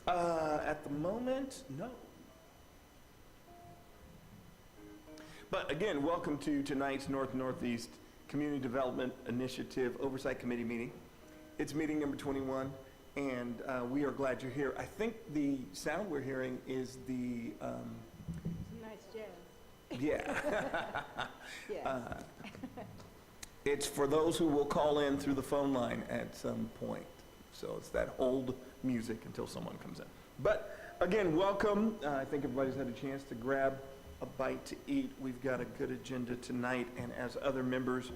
At the moment, no. But again, welcome to tonight's North-Northeast Community Development Initiative Oversight Committee meeting. It's meeting number 21, and we are glad you're here. I think the sound we're hearing is the... nice jazz. Yeah. Yes. It's for those who will call in through the phone line at some point. So it's that hold music until someone comes in. But again, welcome. I think everybody's had a chance to grab a bite to eat. We've got a good agenda tonight, and as other members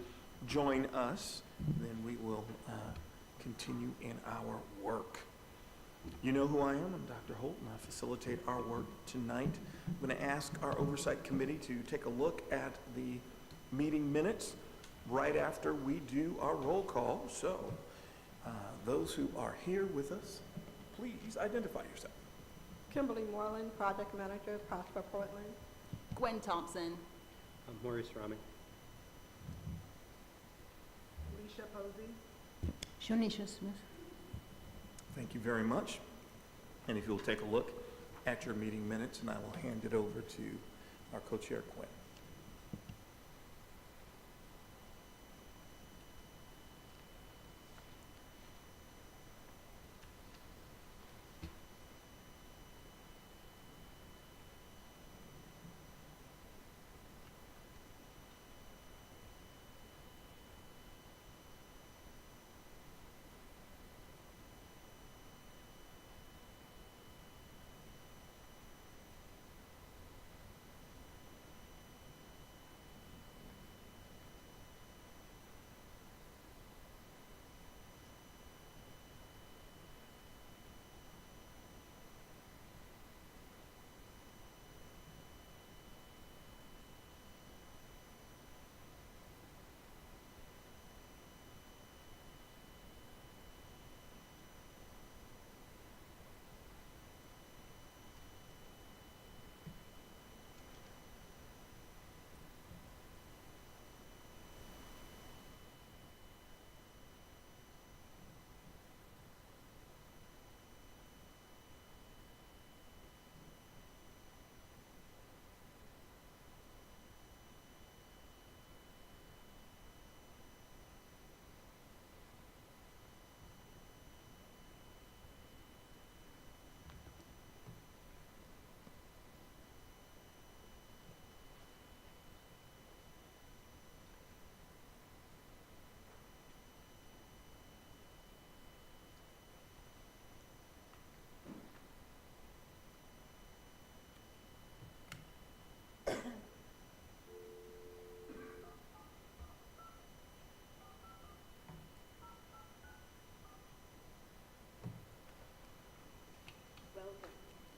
join us, then we will continue in our work. You know who I am. I'm Dr. Holt, and I facilitate our work tonight. I'm going to ask our Oversight Committee to take a look at the meeting minutes right after we do our roll call. So those who are here with us, please identify yourself. Kimberly Moreland, Project Manager, Prosper Portland. Gwen Thompson. Maurice Rami. Alicia Posey. Shonisha Smith. Thank you very much. And if you'll take a look at your meeting minutes, and I will hand it over to our co-chair, Gwen.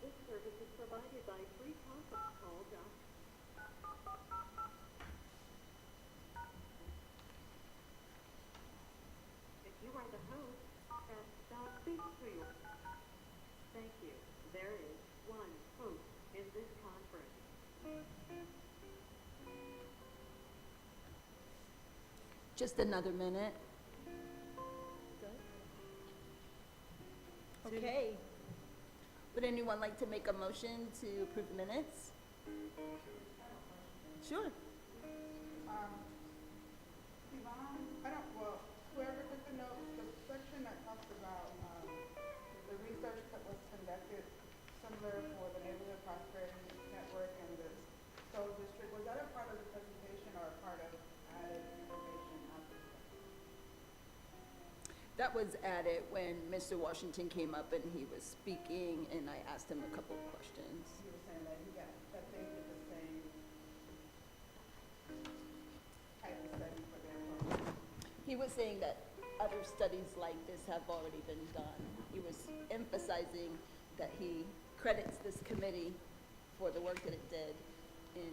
This service is provided by free conference call. If you are the host, speak to you. Thank you. There is one host in this conference. Just another minute. Okay. Would anyone like to make a motion to approve the minutes? Sure. Whoever took the note, the section that talks about the research that was conducted similar for the Neighborhood Prosperity Network and the Soul District, was that a part of the presentation or a part of added information after the fact? That was added when Mr. Washington came up and he was speaking, and I asked him a couple of questions. He was saying that that they did the same type of study for their program. He was saying that other studies like this have already been done. He was emphasizing that he credits this committee for the work that it did in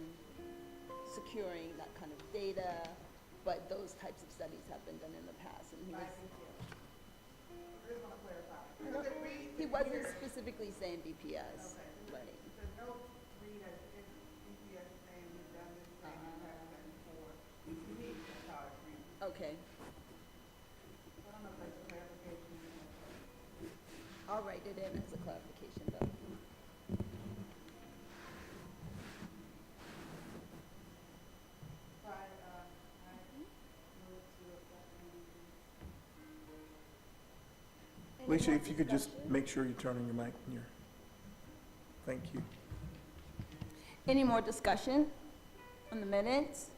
securing that kind of data, but those types of studies have been done in the past, and he was... I just want to clarify. He wasn't specifically saying BPS. Okay. Right. The note read as if BPS is saying we've done this thing and that's done before. To me, that's how it reads. Okay. I don't know if that's a clarification. All I'll write it in as a clarification though. Any Alicia, more if you could just discussion? make sure you turn on your mic when you're, thank you. Any more discussion on the minutes?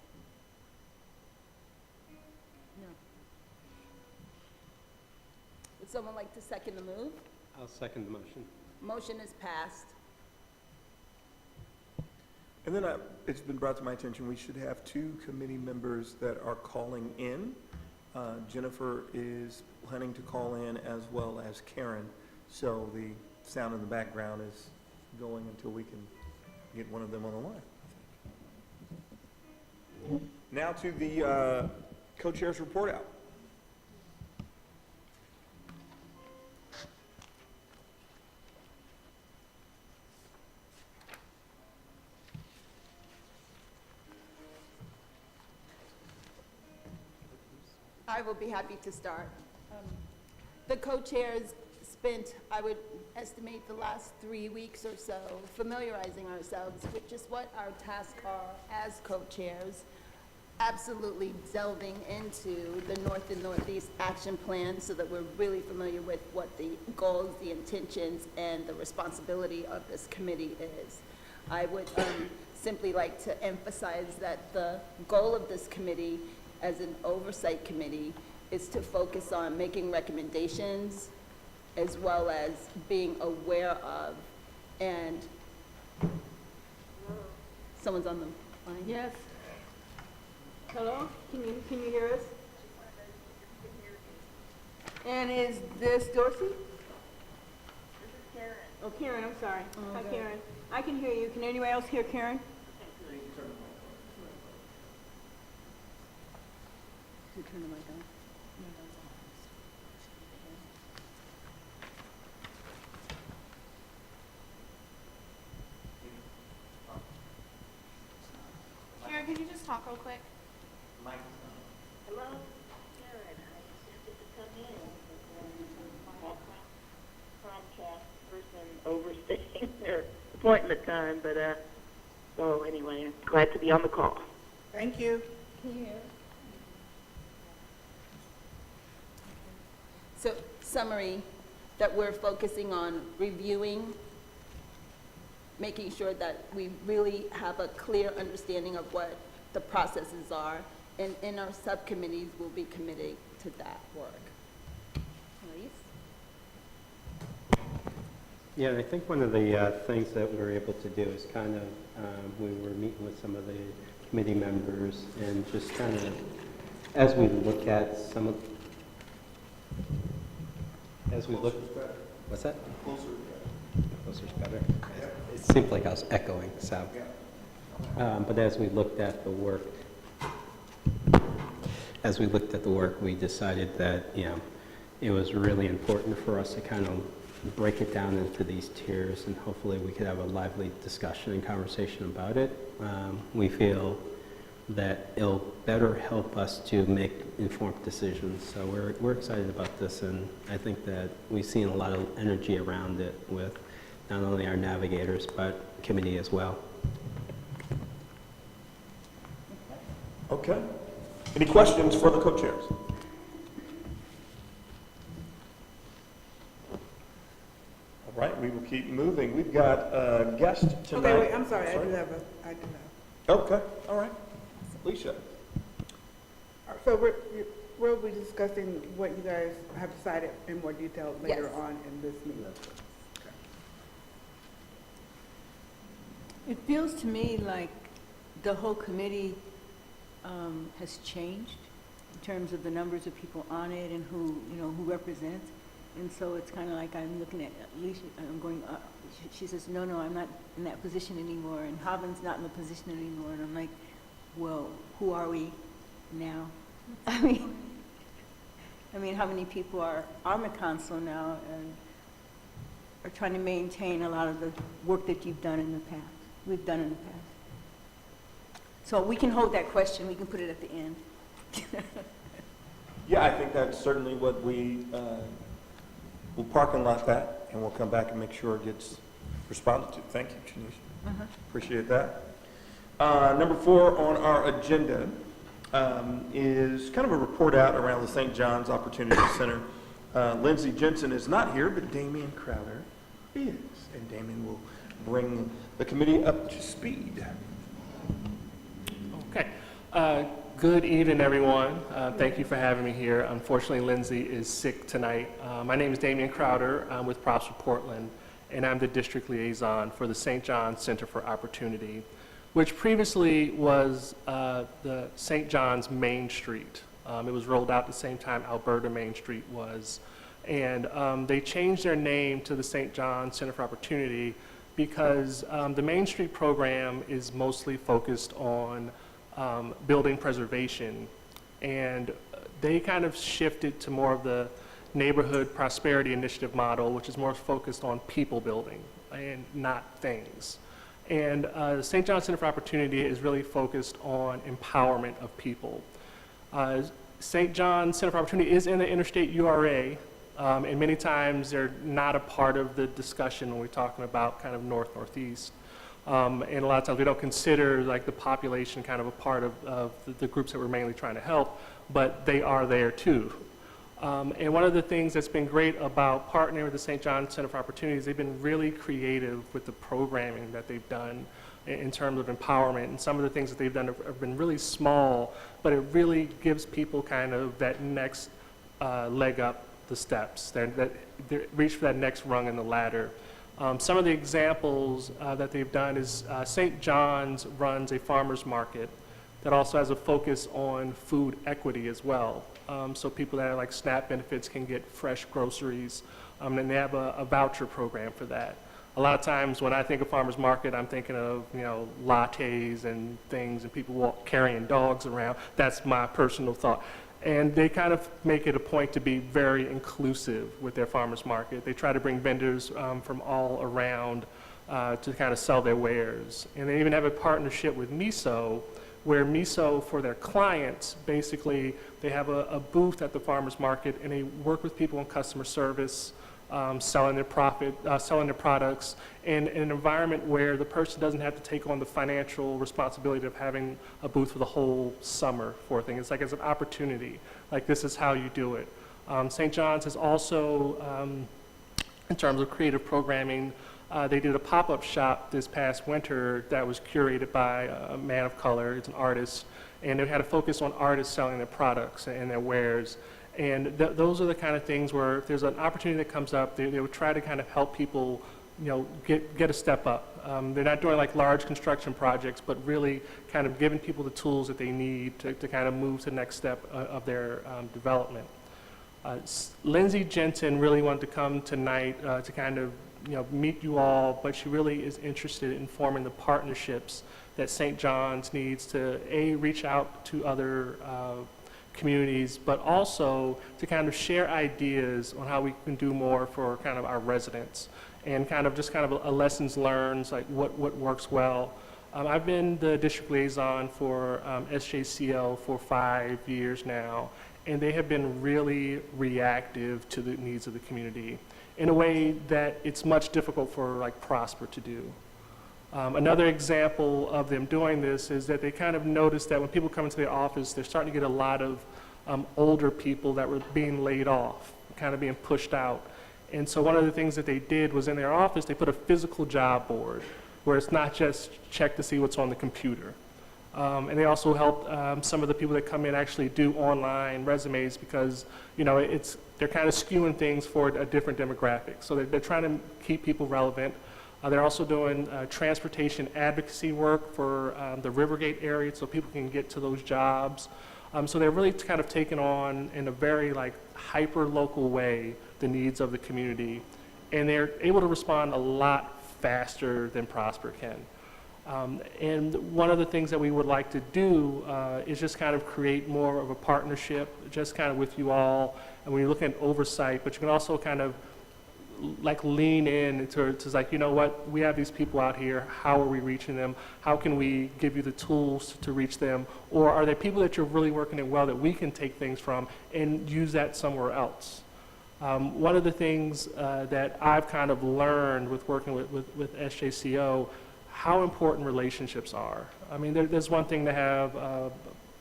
No. Would someone like to second the move? I'll second the motion. Motion is passed. And then it's been brought to my attention, we should have 2 committee members that are calling in. Jennifer is planning to call in as well as Karen. So the sound in the background is going until we can get one of them on the line. Now to the co-chair's report out. I will be happy to start. The co-chairs spent, I would estimate, the last 3 weeks or so familiarizing ourselves with just what our tasks are as co-chairs, absolutely delving into the North and Northeast Action Plan so that we're really familiar with what the goals, the intentions, and the responsibility of this committee is. I would simply like to emphasize that the goal of this committee as an oversight committee is to focus on making recommendations as well as being aware of, and someone's on the line. Yes. Hello, can you hear us? And is this Dorsey? This is Karen. Oh, Karen, I'm sorry. Oh, Hi, good. Karen. I can hear you. Can anyone else hear Karen? Who turned the mic on? Karen, can you just talk real quick? Hello, Karen, I attempted to come in, but Comcast person overstaying their appointment time, but, so anyway, I'm glad to be on the call. Thank you. Can you hear? So, summary, that we're focusing on reviewing, making sure that we really have a clear understanding of what the processes are, and in our subcommittees, we'll be committing to that work. Elise? Yeah, and I think one of the things that we were able to do is kind of, we were meeting with some of the committee members and just kind of, as we look at some of, as we look, what's that? Closer's better. It seemed like I was echoing, so. But as we looked at the work, we decided that, you know, it was really important for us to kind of break it down into these tiers, and hopefully we could have a lively discussion and conversation about it. We feel that it'll better help us to make informed decisions. So we're excited about this, and I think that we've seen a lot of energy around it with not only our navigators, but committee as well. Okay. Any questions for the co-chairs? All right, we will keep moving. We've got a guest tonight. Okay, wait, I'm sorry, I do have. Okay, all right. Alicia. So we'll be discussing what you guys have decided in more detail later Yes. on in this meeting. It feels to me like the whole committee has changed in terms of the numbers of people on it and who represents. And so it's kind of like I'm looking at Alicia, I'm going, she says, no, I'm not in that position anymore, and Haven's not in the position anymore. And I'm like, well, who are we now? I mean, how many people are on the council now and are trying to maintain a lot of the work that you've done in the past, we've done in the past? So we can hold that question, we can put it at the end. Yeah, I think that's certainly what we will parking lot that and we'll come back and make sure it gets responded to. Thank you, Janice. Appreciate that. Number 4 on our agenda is kind of a report out around the St. John's Opportunity Center. Lindsay Jensen is not here, but Damian Crowder is, and Damian will bring the committee up to speed. Okay. Good evening, everyone. Thank you for having me here. Unfortunately, Lindsay is sick tonight. My name is Damian Crowder. I'm with Prosper Portland, and I'm the district liaison for the St. John's Center for Opportunity, which previously was the St. John's Main Street. It was rolled out at the same time Alberta Main Street was. And they changed their name to the St. John's Center for Opportunity because the Main Street program is mostly focused on building preservation. And they kind of shifted to more of the neighborhood prosperity initiative model, which is more focused on people building and not things. And the St. John's Center for Opportunity is really focused on empowerment of people. St. John's Center for Opportunity is in the interstate URA, and many times they're not a part of the discussion when we're talking about kind of north-northeast. And a lot of times we don't consider like the population kind of a part of the groups that we're mainly trying to help, but they are there too. And one of the things that's been great about partnering with the St. John's Center for Opportunity is they've been really creative with the programming that they've done in terms of empowerment. And some of the things that they've done have been really small, but it really gives people kind of that next leg up the steps, that reach for that next rung in the ladder. Some of the examples that they've done is St. John's runs a farmer's market that also has a focus on food equity as well. So people that have like SNAP benefits can get fresh groceries, and they have a voucher program for that. A lot of times when I think of farmers market, I'm thinking of, you know, lattes and things and people carrying dogs around. That's my personal thought. And they kind of make it a point to be very inclusive with their farmers market. They try to bring vendors from all around to kind of sell their wares. And they even have a partnership with MISO, where MISO, for their clients, basically, they have a booth at the farmers market, and they work with people in customer service, selling their products, in an environment where the person doesn't have to take on the financial responsibility of having a booth for the whole summer for a thing. It's like it's an opportunity. Like, this is how you do it. St. John's has also, in terms of creative programming, they did a pop-up shop this past winter that was curated by a man of color. It's an artist, and they had a focus on artists selling their products and their wares. And those are the kind of things where if there's an opportunity that comes up, they would try to kind of help people, you know, get a step up. They're not doing like large construction projects, but really kind of giving people the tools that they need to kind of move to the next step of their development. Lindsay Jensen really wanted to come tonight to kind of, you know, meet you all, but she really is interested in forming the partnerships that St. John's needs to, A, reach out to other communities, but also to kind of share ideas on how we can do more for kind of our residents, and kind of just kind of a lessons learned, like what works well. I've been the district liaison for SJCL for 5 years now, and they have been really reactive to the needs of the community in a way that it's much difficult for like Prosper to do. Another example of them doing this is that they kind of noticed that when people come into their office, they're starting to get a lot of older people that were being laid off, kind of being pushed out. And so one of the things that they did was in their office, they put a physical job board where it's not just check to see what's on the computer. And they also helped some of the people that come in actually do online resumes because, you know, they're kind of skewing things for a different demographic. So they're trying to keep people relevant. They're also doing transportation advocacy work for the Rivergate area so people can get to those jobs. So they're really kind of taking on, in a very like hyper-local way, the needs of the community. And they're able to respond a lot faster than Prosper can. And one of the things that we would like to do is just kind of create more of a partnership, just kind of with you all. And when you look at oversight, but you can also kind of like lean in to like, you know what, we have these people out here, how are we reaching them? How can we give you the tools to reach them? Or are there people that you're really working in well that we can take things from and use that somewhere else? One of the things that I've kind of learned with working with SJCO, how important relationships are. I mean, there's one thing to have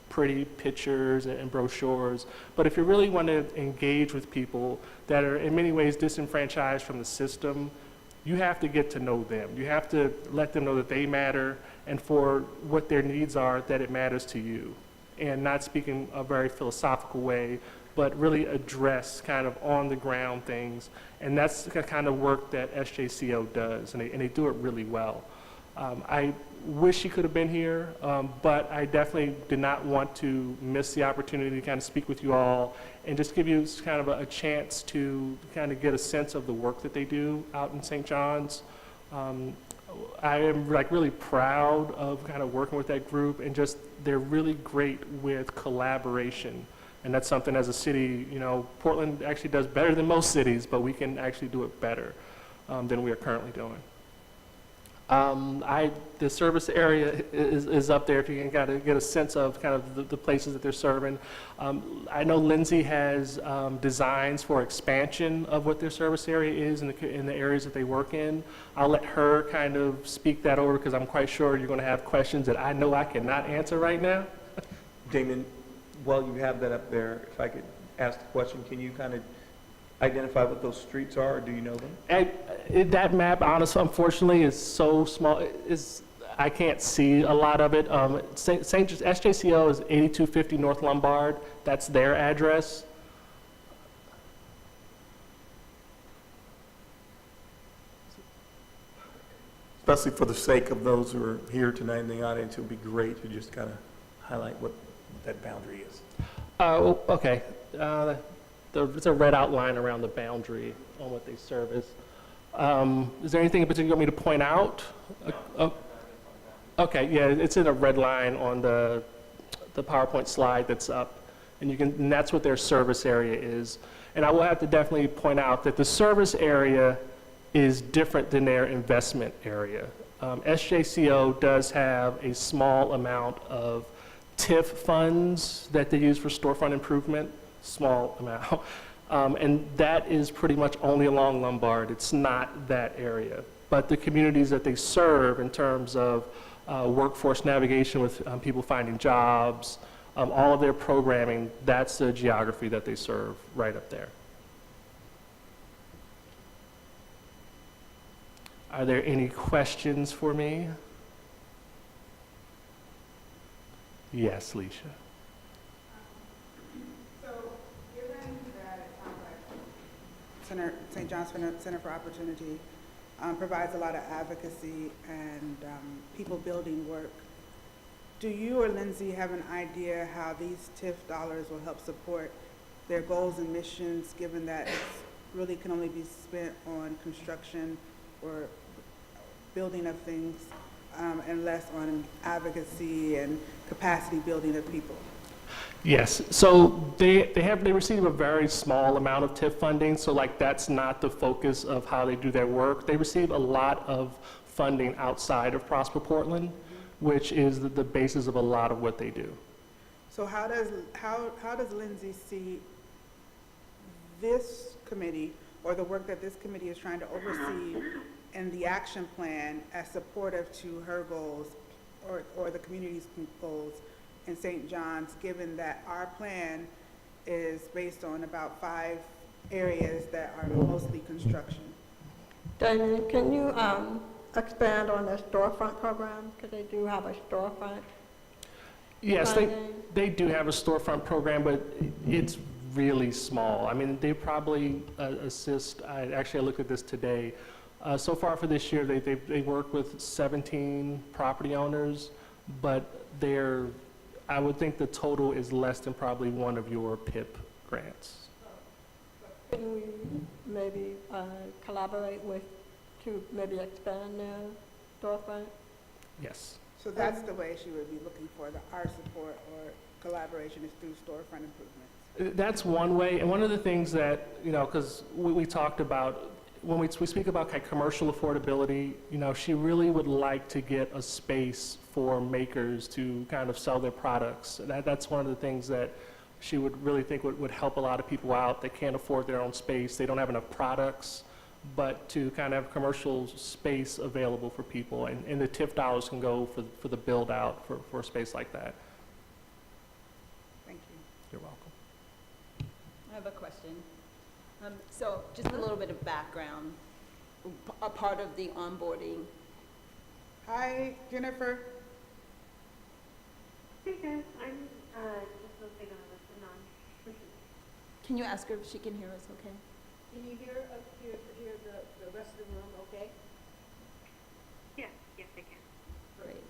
pretty pictures and brochures, but if you really want to engage with people that are in many ways disenfranchised from the system, you have to get to know them. You have to let them know that they matter, and for what their needs are, that it matters to you. And not speaking a very philosophical way, but really address kind of on the ground things. And that's the kind of work that SJCO does, and they do it really well. I wish he could have been here, but I definitely did not want to miss the opportunity to kind of speak with you all and just give you kind of a chance to kind of get a sense of the work that they do out in St. John's. I am like really proud of kind of working with that group, and just they're really great with collaboration. And that's something as a city, you know, Portland actually does better than most cities, but we can actually do it better than we are currently doing. The service area is up there if you can kind of get a sense of kind of the places that they're serving. I know Lindsay has designs for expansion of what their service area is in the areas that they work in. I'll let her kind of speak that over, because I'm quite sure you're going to have questions that I know I cannot answer right now. Damon, while you have that up there, if I could ask the question, can you kind of identify what those streets are, or do you know them? And that map, honestly, unfortunately, is so small. I can't see a lot of it. SJCO is 8250 North Lombard. That's their address. Especially for the sake of those who are here tonight in the audience, it would be great to just kind of highlight what that boundary is. Okay. There's a red outline around the boundary on what they service. Is there anything in particular you want me to point out? Okay, yeah, it's in a red line on the PowerPoint slide that's up, and that's what their service area is. And I will have to definitely point out that the service area is different than their investment area. SJCO does have a small amount of TIF funds that they use for storefront improvement. Small amount, and that is pretty much only along Lombard. It's not that area, but the communities that they serve in terms of workforce navigation with people finding jobs, all of their programming, that's the geography that they serve right up there. Are there any questions for me? Yes, Leisha. St. John's Center for Opportunity provides a lot of advocacy and people building work. Do you or Lindsay have an idea how these TIF dollars will help support their goals and missions, given that it really can only be spent on construction or building of things and less on advocacy and capacity building of people? Yes, so they receive a very small amount of TIF funding, so like that's not the focus of how they do their work. They receive a lot of funding outside of Prosper Portland, which is the basis of a lot of what they do. So how does Lindsay see this committee, or the work that this committee is trying to oversee in the action plan, as supportive to her goals or the community's goals in St. John's, given that our plan is based on about 5 areas that are mostly construction? Damian, can you expand on the storefront program? Because they do have a storefront. Yes, they do have a storefront program, but it's really small. I mean, they probably assist, I looked at this today. So far for this year, they work with 17 property owners, but I would think the total is less than probably one of your PIP grants. Can we maybe collaborate to maybe expand their storefront? Yes. So that's the way she would be looking for our support or collaboration, is through storefront improvements. That's one way, and one of the things that, because we talked about, when we speak about kind of commercial affordability, she really would like to get a space for makers to kind of sell their products. That's one of the things that she would really think would help a lot of people out. They can't afford their own space, they don't have enough products, but to kind of have commercial space available for people, and the TIF dollars can go for the build out for a space like that. Thank you. You're welcome. I have a question. So just a little bit of background. A part of the onboarding. Hi, Jennifer. Hey guys, I'm just listening to listen on. Can you ask her if she can hear us okay? Can you hear the rest of the room, okay? Yes, I can. Great.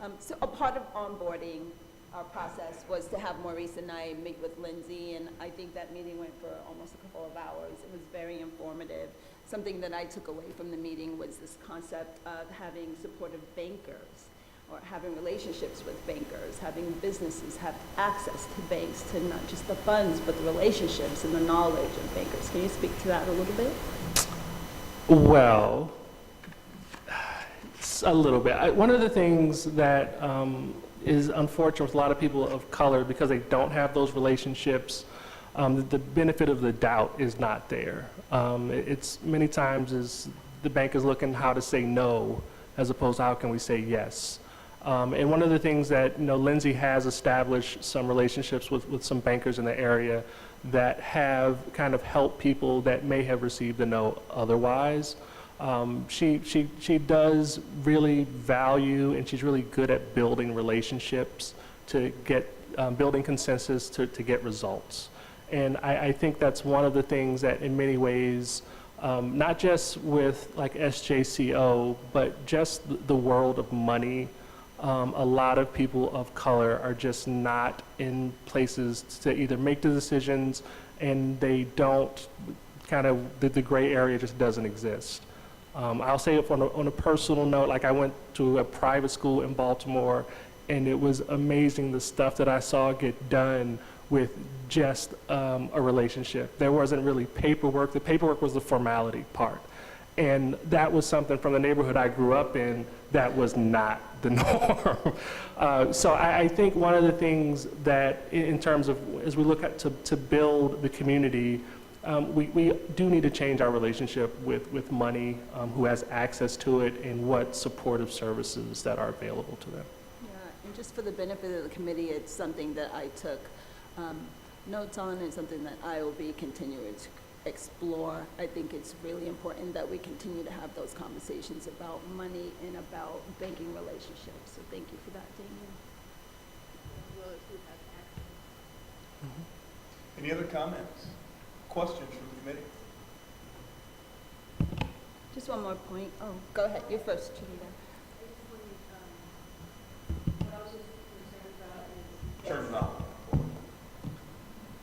Okay. So a part of onboarding, our process was to have Maurice and I meet with Lindsay, and I think that meeting went for almost a couple of hours. It was very informative. Something that I took away from the meeting was this concept of having supportive bankers, or having relationships with bankers, having businesses have access to banks, to not just the funds, but the relationships and the knowledge of bankers. Can you speak to that a little bit? Well, a little bit. One of the things that is unfortunate with a lot of people of color, because they don't have those relationships, the benefit of the doubt is not there. It's many times is the bank is looking how to say no as opposed to how can we say yes. And one of the things that, Lindsay has established some relationships with some bankers in the area that have kind of helped people that may have received a no otherwise. She does really value, and she's really good at building relationships to get, building consensus to get results. And I think that's one of the things that in many ways, not just with like SJCO, but just the world of money, a lot of people of color are just not in places to either make the decisions, and they don't the gray area just doesn't exist. I'll say it on a personal note, like I went to a private school in Baltimore, and it was amazing the stuff that I saw get done with just a relationship. There wasn't really paperwork. The paperwork was the formality part. And that was something from the neighborhood I grew up in that was not the norm. So I think one of the things that in terms of, as we look at to build the community, we do need to change our relationship with money, who has access to it, and what supportive services that are available to them. Yeah, and just for the benefit of the committee, it's something that I took notes on, and something that I will be continuing to explore. I think it's really important that we continue to have those conversations about money and about banking relationships. So thank you for that, Damian. Any other comments, questions from the committee? Just one more point. Oh, go ahead. You're first, Chinita. Turn it off.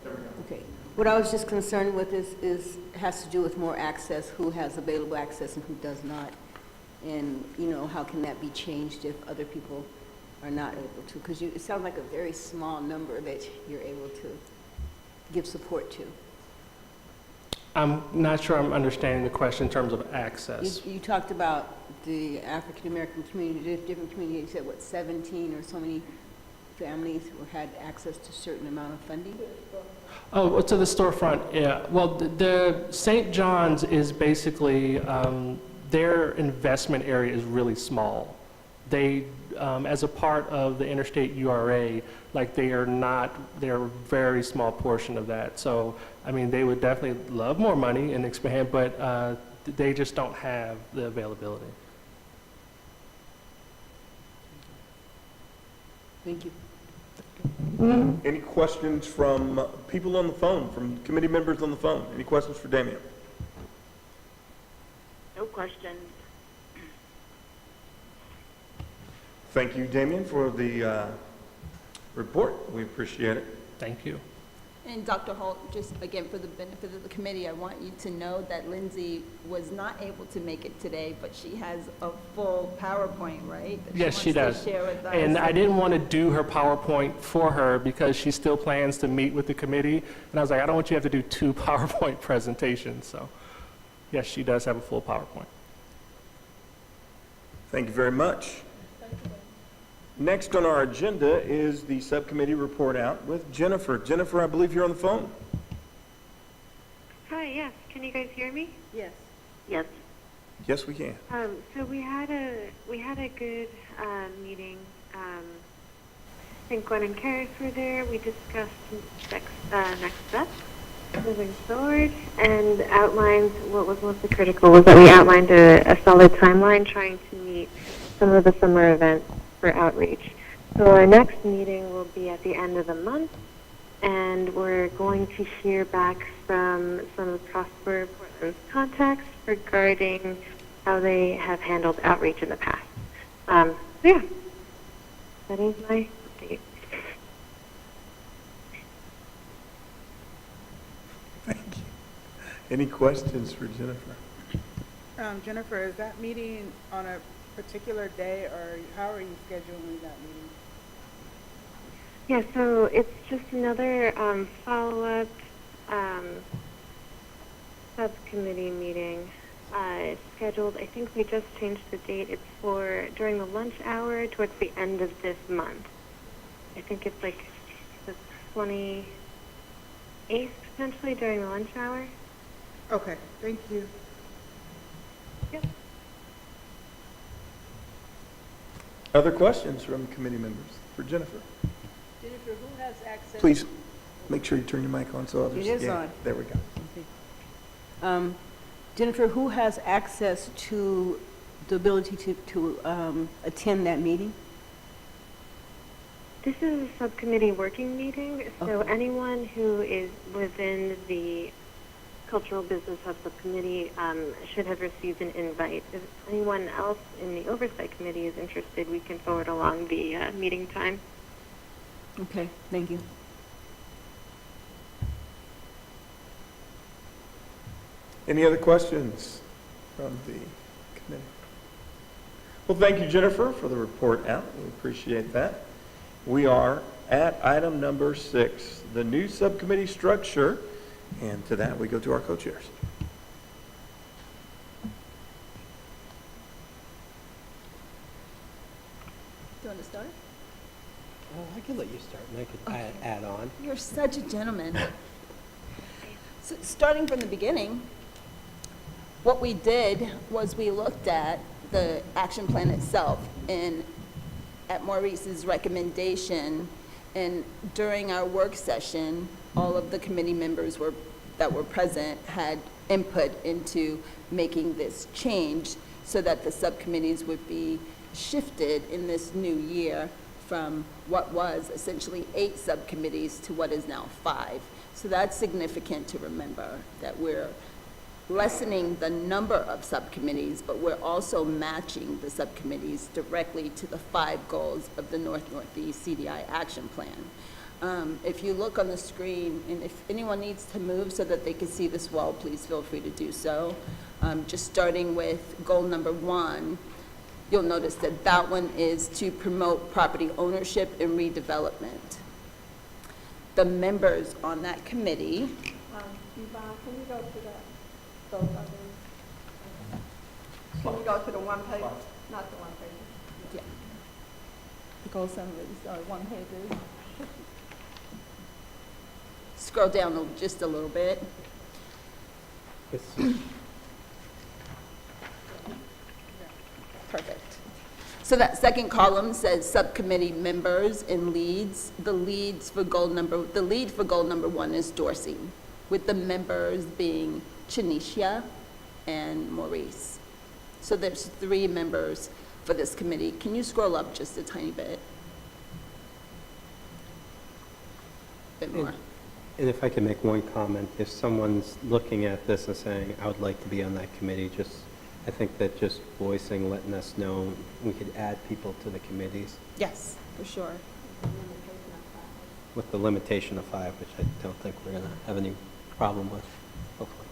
There we go. Okay. What I was just concerned with has to do with more access, who has available access and who does not. And, how can that be changed if other people are not able to? Because it sounds like a very small number that you're able to give support to. I'm not sure I'm understanding the question in terms of access. You talked about the African-American community, different communities. You said, 17 or so many families who had access to a certain amount of funding? Oh, to the storefront, yeah. Well, the St. John's is basically, their investment area is really small. They, as a part of the interstate URA, they're a very small portion of that. So, they would definitely love more money and expand, but they just don't have the availability. Thank you. Any questions from people on the phone, from committee members on the phone? Any questions for Damian? No questions. Thank you, Damian, for the report. We appreciate it. Thank you. And Dr. Holt, just again, for the benefit of the committee, I want you to know that Lindsay was not able to make it today, but she has a full PowerPoint, right? That Yes, she wants does. to share with us. And I didn't want to do her PowerPoint for her because she still plans to meet with the committee. And I was like, I don't want you to have to do 2 PowerPoint presentations. So yes, she does have a full PowerPoint. Thank you very much. Next on our agenda is the subcommittee report out with Jennifer. Jennifer, I believe you're on the phone. Hi, yes. Can you guys hear me? Yes. Yes. Yes, we can. So we had a good meeting. I think Glenn and Karis were there. We discussed next steps moving forward and outlined what was mostly critical was that we outlined a solid timeline trying to meet some of the summer events for outreach. So our next meeting will be at the end of the month, and we're going to hear back from some of Prosper Portland's contacts regarding how they have handled outreach in the past. Yeah, that is my update. Thank you. Any questions for Jennifer? Jennifer, is that meeting on a particular day, or how are you scheduling that meeting? Yeah, so it's just another follow-up subcommittee meeting scheduled. I think we just changed the date. It's for during the lunch hour towards the end of this month. I think it's like the 28th, potentially, during the lunch hour. Okay, thank you. Yep. Other questions from committee members for Jennifer? Jennifer, who has access? Please make sure you turn your mic on so others. It is yeah, on. There we go. Okay. Jennifer, who has access to the ability to attend that meeting? This is a subcommittee working meeting, so Okay. anyone who is within the Cultural Business Hub subcommittee should have received an invite. If anyone else in the Oversight Committee is interested, we can forward along the meeting time. Okay, thank you. Any other questions from the committee? Well, thank you, Jennifer, for the report out. We appreciate that. We are at item number 6, the new subcommittee structure. And to that, we go to our co-chairs. Do you want to start? I could let you start, and I could add on. You're such a gentleman. So, starting from the beginning, what we did was we looked at the action plan itself and at Maurice's recommendation, and during our work session, all of the committee members that were present had input into making this change so that the subcommittees would be shifted in this new year from what was essentially 8 subcommittees to what is now 5. So that's significant to remember, that we're lessening the number of subcommittees, but we're also matching the subcommittees directly to the 5 goals of the North-Northeast CDI action plan. If you look on the screen, and if anyone needs to move so that they can see this well, please feel free to do so. Just starting with goal number 1, you'll notice that that one is to promote property ownership and redevelopment. The members on that committee. Yvonne, can you go to those others? Can you go to the one page, not the one page? Yeah. The goal summaries are 1 pages. Scroll down just a little bit. Perfect. So that second column says subcommittee members and leads. The lead for goal number 1 is Dorsey, with the members being Chanisha and Maurice. So there's 3 members for this committee. Can you scroll up just a tiny bit? Bit more. And if I can make one comment, if someone's looking at this and saying, I would like to be on that committee, I think that just voicing, letting us know, we could add people to the committees Yes, for sure. with the limitation of 5, which I don't think we're going to have any problem with, hopefully.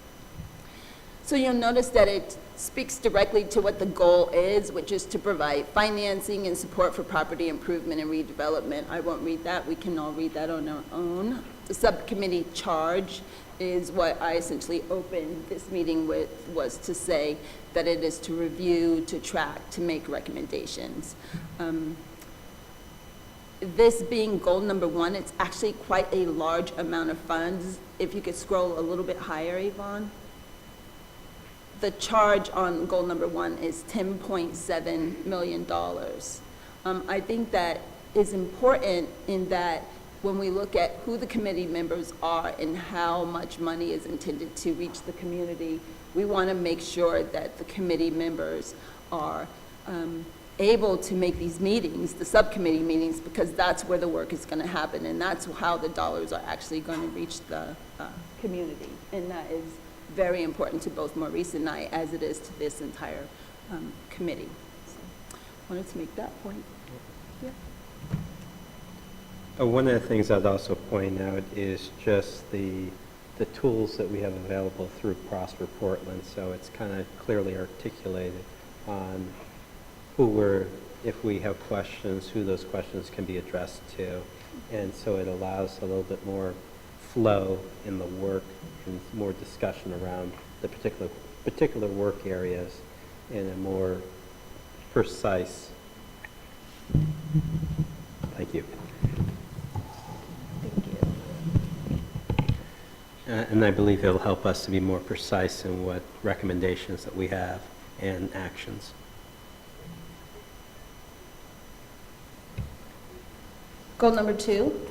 So you'll notice that it speaks directly to what the goal is, which is to provide financing and support for property improvement and redevelopment. I won't read that. We can all read that on our own. The subcommittee charge is what I essentially opened this meeting with, was to say that it is to review, to track, to make recommendations. this being goal number 1, it's actually quite a large amount of funds. If you could scroll a little bit higher, Yvonne. The charge on goal number 1 is $10.7 million. I think that is important in that when we look at who the committee members are and how much money is intended to reach the community, we want to make sure that the committee members are able to make these meetings, the subcommittee meetings, because that's where the work is going to happen, and that's how the dollars are actually going to reach the community. And that is very important to both Maurice and I, as it is to this entire committee. So, wanted to make that point. Yeah. One of the things I'd also point out is just the tools that we have available through Prosper Portland. So it's kind of clearly articulated on if we have questions, who those questions can be addressed to. And so it allows a little bit more flow in the work and more discussion around the particular work areas in a more precise. Thank you. Thank you. And I believe it'll help us to be more precise in what recommendations that we have and actions. Goal number 2.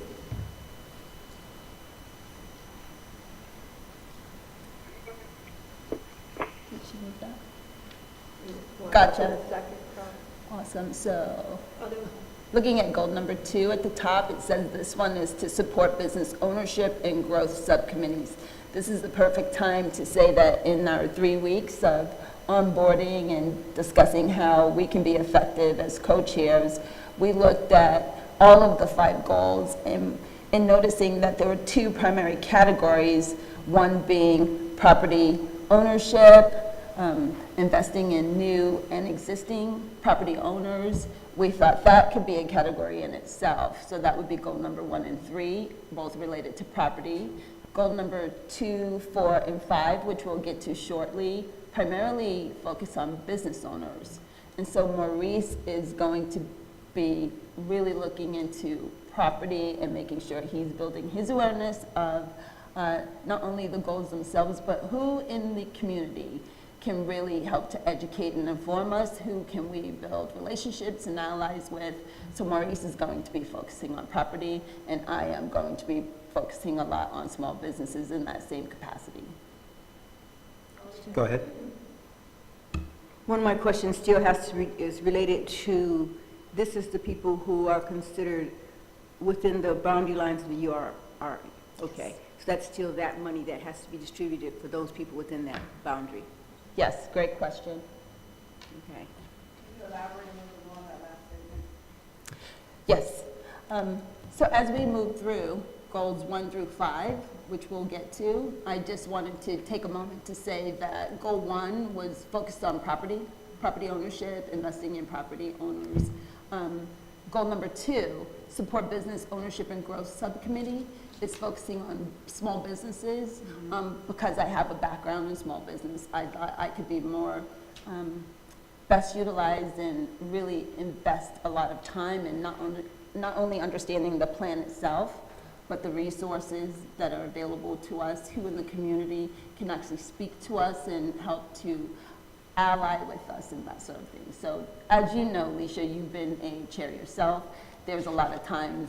Did she move that? Gotcha. Awesome. So, looking at goal number 2 at the top, it says this one is to support business ownership and growth subcommittees. This is the perfect time to say that in our 3 weeks of onboarding and discussing how we can be effective as co-chairs, we looked at all of the 5 goals and noticing that there were 2 primary categories, one being property ownership, investing in new and existing property owners. We thought that could be a category in itself. So that would be goal number 1 and 3, both related to property. Goal number 2, 4, and 5, which we'll get to shortly, primarily focus on business owners. And so Maurice is going to be really looking into property and making sure he's building his awareness of not only the goals themselves, but who in the community can really help to educate and inform us, who can we build relationships and allies with. So Maurice is going to be focusing on property, and I am going to be focusing a lot on small businesses in that same capacity. Go ahead. One of my questions still is related to, this is the people who are considered within the boundary lines of the UR. Okay, so that's still that money that has to be distributed for those people within that boundary. Yes, great question. Okay. Can you elaborate on that last statement? Yes. So as we move through goals 1 through 5, which we'll get to, I just wanted to take a moment to say that goal 1 was focused on property ownership, investing in property owners. Goal number 2, support business ownership and growth subcommittee, is focusing on small businesses. Because I have a background in small business, I thought I could be more best utilized and really invest a lot of time in not only understanding the plan itself, but the resources that are available to us, who in the community can actually speak to us and help to ally with us and that sort of thing. So as you know, Leisha, you've been a chair yourself. There's a lot of time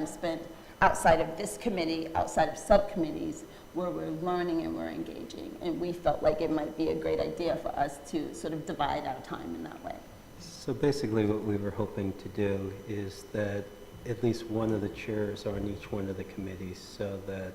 spent outside of this committee, outside of subcommittees, where we're learning and we're engaging. And we felt like it might be a great idea for us to sort of divide our time in that way. So basically what we were hoping to do is that at least one of the chairs are on each one of the committees, so that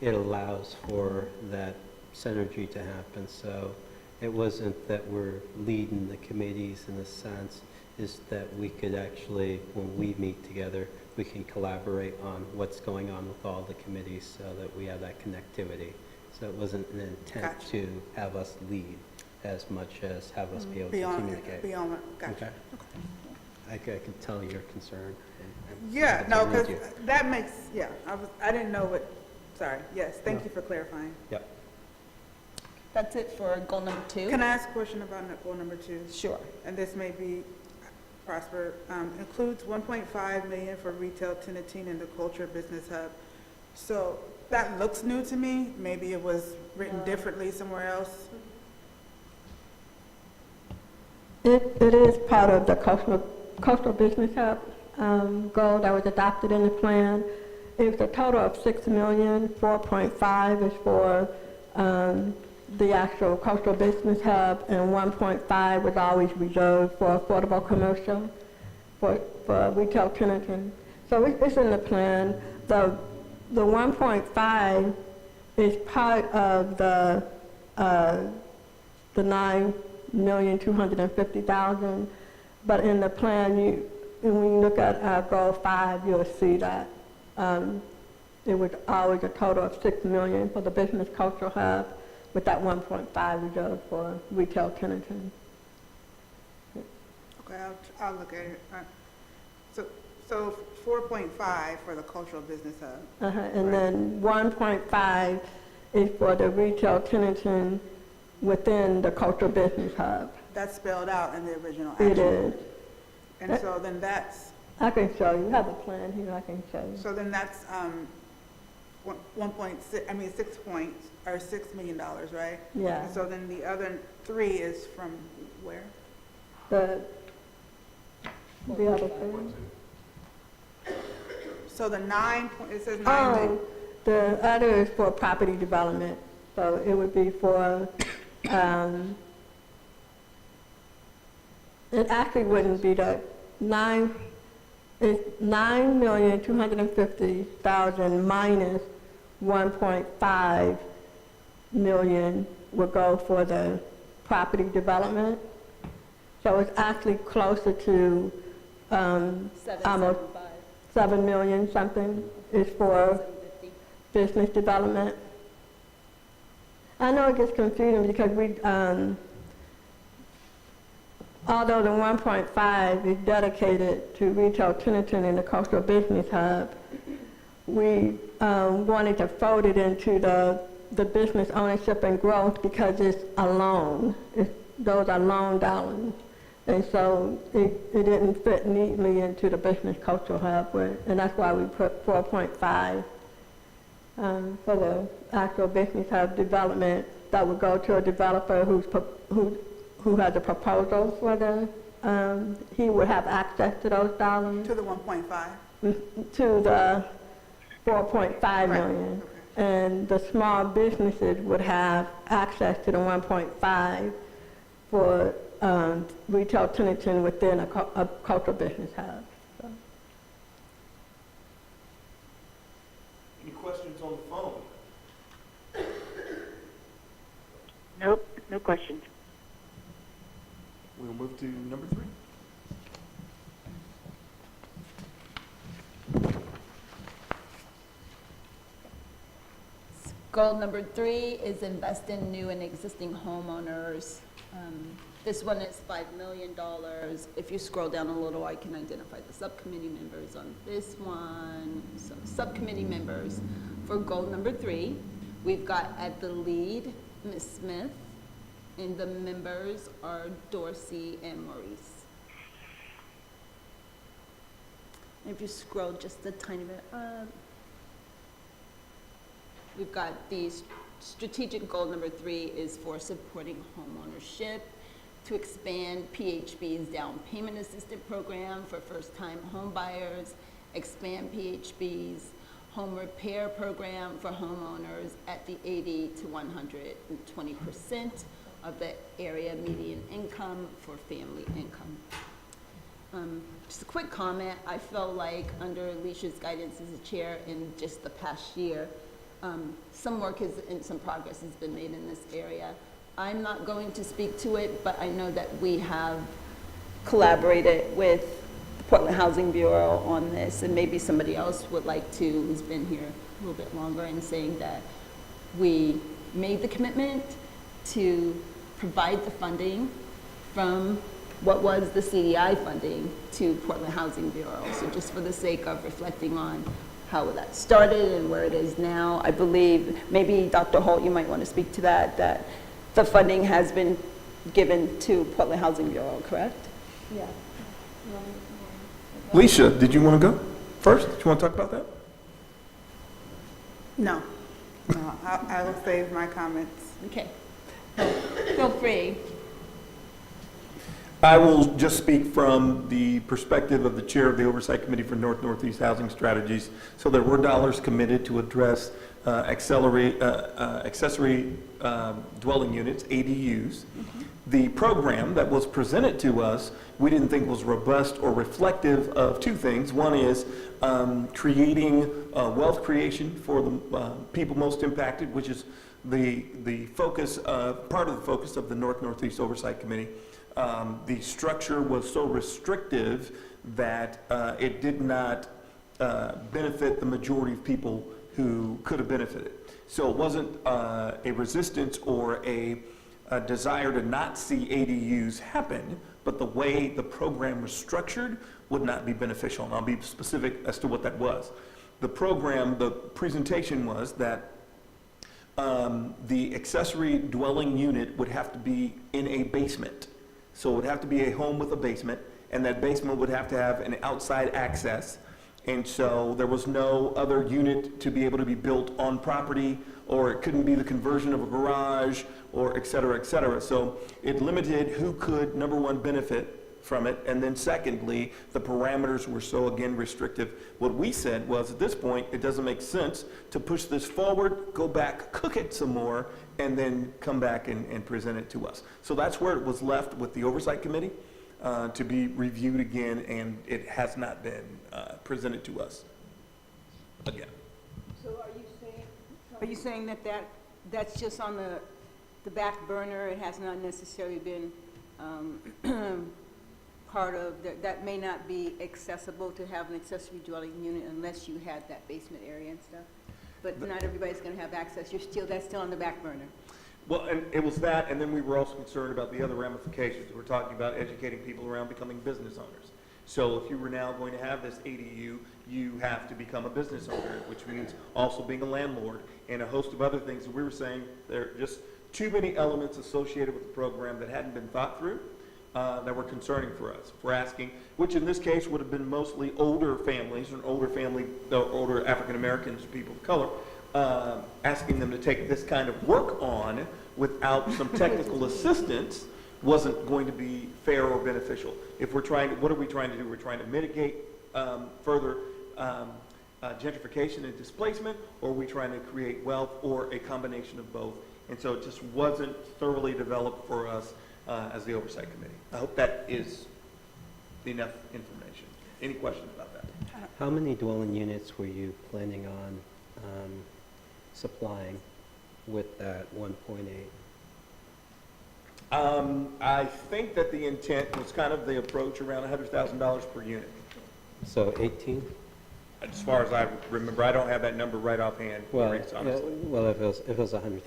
it allows for that synergy to happen. So it wasn't that we're leading the committees in a sense, is that we could actually, when we meet together, we can collaborate on what's going on with all the committees so that we have that connectivity. So it wasn't an intent Gotcha. to have us lead as much as have us be able to communicate. Beyond it, gotcha. Okay. I could tell your concern. and Yeah, I no, can read because you. that makes, yeah, I didn't know what, sorry, yes, thank No. you for clarifying. Yep. That's it for goal number 2. Can I ask a question about goal number 2? Sure. And this may be, Prosper, includes 1.5 million for retail tenanting in the culture business hub. So that looks new to me. Maybe it was written differently somewhere else. It is part of the coastal business hub goal that was adopted in the plan. It was a total of 6 million. 4.5 is for the actual coastal business hub, and 1.5 was always reserved for affordable commercial, for retail tenanting. So it's in the plan. The 1.5 is part of the 9,250,000, but in the plan, when you look at goal 5, you'll see that it was always a total of 6 million for the business cultural hub, with that 1.5 reserved for retail tenanting. Okay, I'll look at it. So 4.5 for the cultural business hub. And then 1.5 is for the retail tenanting within the cultural business hub. That's spelled out in the original action. It is. And so then that's, I can show you. I have a plan here. I can show you. so then that's 6 million dollars, right? Yeah. And so then the other 3 is from where? The other thing. So the it says 9 Oh, million. the other is for property development. So it would be for, it actually wouldn't be the it's 9,250,000 minus 1.5 million will go for the property development. So it's actually closer to almost 7 million something is for business development. I know it gets confusing because although the 1.5 is dedicated to retail tenanting in the coastal business hub, we wanted to fold it into the business ownership and growth because it's a loan. Those are loan dollars. And so it didn't fit neatly into the business cultural hub, and that's why we put 4.5 for the actual business hub development that would go to a developer who has a proposal for he would have access to those dollars. To the 1.5? To the 4.5 million. Okay. And the small businesses would have access to the 1.5 for retail tenanting within a cultural business hub. So. Any questions on the phone? Nope, no questions. We'll move to number 3. Goal number 3 is invest in new and existing homeowners. This one is $5 million. If you scroll down a little, I can identify the subcommittee members on this one. So subcommittee members for goal number 3, we've got at the lead, Ms. Smith, and the members are Dorsey and Maurice. If you scroll just a tiny bit up, we've got the strategic goal number 3 is for supporting homeownership, to expand PHB's down payment assistance program for first-time home buyers, expand PHB's home repair program for homeowners at the 80 to 120% of the area median income for family income. Just a quick comment, I feel like under Alicia's guidance as a chair in just the past year, some work and some progress has been made in this area. I'm not going to speak to it, but I know that we have collaborated with the Portland Housing Bureau on this, and maybe somebody else would like to, who's been here a little bit longer, in saying that we made the commitment to provide the funding from what was the CDI funding to Portland Housing Bureau. So just for the sake of reflecting on how that started and where it is now, I believe, maybe Dr. Holt, you might want to speak to that the funding has been given to Portland Housing Bureau, correct? Yeah. Leisha, did you want to go first? Did you want to talk about that? No, no, I will save my comments. Okay. Feel free. I will just speak from the perspective of the chair of the Oversight Committee for Northeast Housing Strategies. So there were dollars committed to address accessory dwelling units, ADUs. The program that was presented to us, we didn't think was robust or reflective of two things. One is creating wealth creation for the people most impacted, which is the focus, part of the focus of the Northeast Oversight Committee. The structure was so restrictive that it did not benefit the majority of people who could have benefited. So it wasn't a resistance or a desire to not see ADUs happen, but the way the program was structured would not be beneficial. And I'll be specific as to what that was. The program, the presentation was that the accessory dwelling unit would have to be in a basement. So it would have to be a home with a basement, and that basement would have to have an outside access. And so there was no other unit to be able to be built on property, or it couldn't be the conversion of a garage, or et cetera, et cetera. So it limited who could, number one, benefit from it, and then secondly, the parameters were so, again, restrictive. What we said was, at this point, it doesn't make sense to push this forward, go back, cook it some more, and then come back and present it to us. So that's where it was left with the Oversight Committee to be reviewed again, and it has not been presented to us again. So are you saying that that's just on the back burner? It has not necessarily been part of, that may not be accessible to have an accessory dwelling unit unless you had that basement area and stuff? But not everybody's going to have access. That's still on the back burner. Well, and it was that, and then we were also concerned about the other ramifications. We're talking about educating people around becoming business owners. So if you were now going to have this ADU, you have to become a business owner, which means also being a landlord and a host of other things. And we were saying there are just too many elements associated with the program that hadn't been thought through that were concerning for us. We're asking, which in this case would have been mostly older families or older African Americans, people of color, asking them to take this kind of work on without some technical assistance wasn't going to be fair or beneficial. If we're trying to, what are we trying to do? We're trying to mitigate further gentrification and displacement, or are we trying to create wealth, or a combination of both? And so it just wasn't thoroughly developed for us as the Oversight Committee. I hope that is enough information. Any questions about that? How many dwelling units were you planning on supplying with that 1.8? I think that the intent was kind of the approach around $100,000 per unit. So 18? As far as I remember, I don't have that number right offhand, Well, Maurice, honestly. well, if it was $100,000 and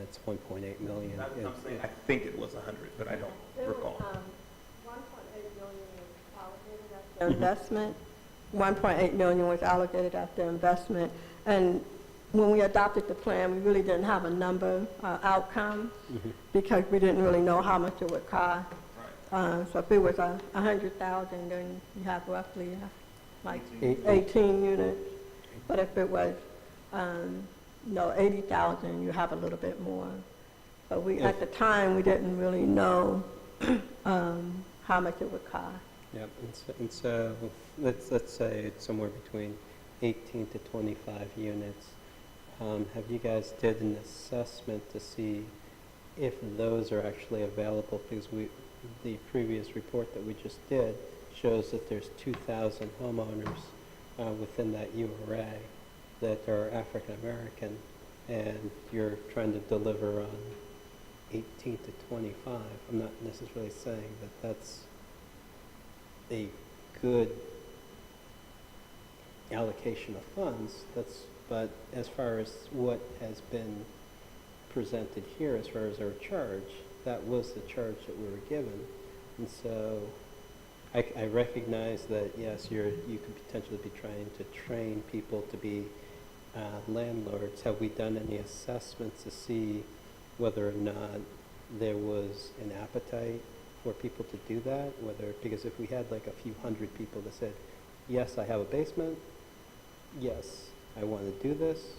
it's 1.8 million, I'm saying I think it was 100, but I don't recall. 1.8 million was allocated after investment. 1.8 million was allocated after investment. And when we adopted the plan, we really didn't have a number outcome because we didn't really know how much it would cost. So if it was 100,000, then you have roughly like 18 units. But if it was 80,000, you have a little bit more. But we, at the time, we didn't really know how much it would cost. Yep, and so let's say it's somewhere between 18 to 25 units. Have you guys did an assessment to see if those are actually available? Because the previous report that we just did shows that there's 2,000 homeowners within that URA that are African American, and you're trying to deliver on 18 to 25. I'm not necessarily saying that that's a good allocation of funds. But as far as what has been presented here, as far as our charge, that was the charge that we were given. And so I recognize that, yes, you could potentially be trying to train people to be landlords. Have we done any assessments to see whether or not there was an appetite for people to do that, because if we had like a few hundred people that said, yes, I have a basement, yes, I want to do this,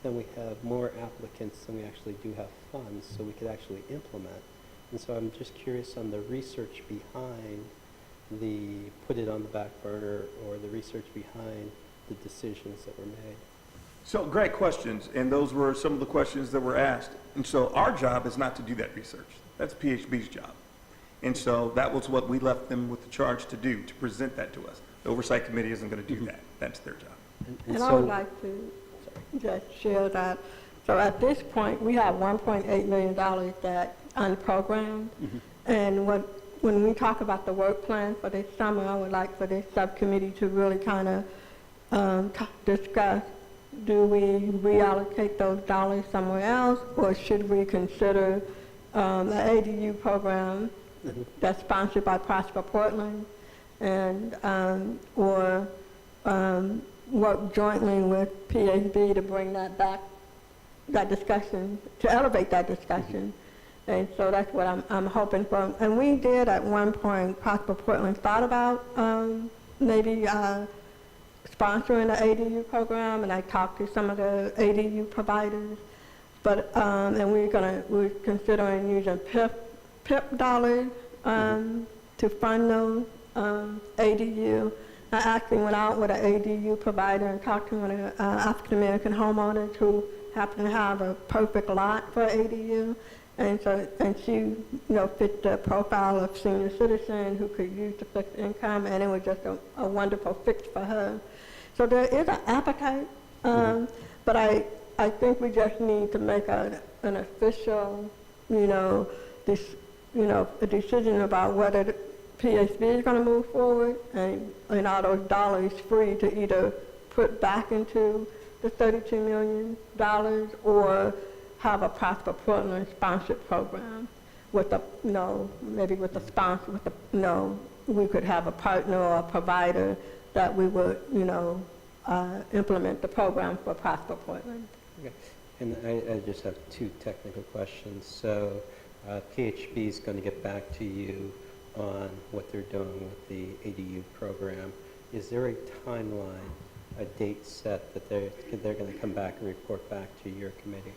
then we have more applicants than we actually do have funds, so we could actually implement. And so I'm just curious on the research behind the put it on the back burner, or the research behind the decisions that were made. So great questions, and those were some of the questions that were asked. And so our job is not to do that research. That's PHB's job. And so that was what we left them with the charge to do, to present that to us. The Oversight Committee isn't going to do that. That's their job. And I would like to just share that. So at this point, we have $1.8 million that unprogrammed. And when we talk about the work plan for this summer, I would like for this subcommittee to really kind of discuss, do we reallocate those dollars somewhere else, or should we consider an ADU program that's sponsored by Prosper Portland, and or work jointly with PHB to bring that back, that discussion, to elevate that discussion. And so that's what I'm hoping for. And we did at one point, Prosper Portland thought about maybe sponsoring the ADU program, and I talked to some of the ADU providers, but and we're considering using PIP dollars to fund those ADU. I actually went out with an ADU provider and talked to one of the African American homeowners who happened to have a perfect lot for ADU, and she fit the profile of senior citizen who could use the fixed income, and it was just a wonderful fix for her. So there is an appetite, but I think we just need to make an official, a decision about whether the PHB is going to move forward, and all those dollars free to either put back into the $32 million or have a Prosper Portland sponsored program with maybe with a sponsor, we could have a partner or a provider that we would, implement the program for Prosper Portland. Okay. And I just have two technical questions. So PHB is going to get back to you on what they're doing with the ADU program. Is there a timeline, a date set that they're going to come back and report back to your committee?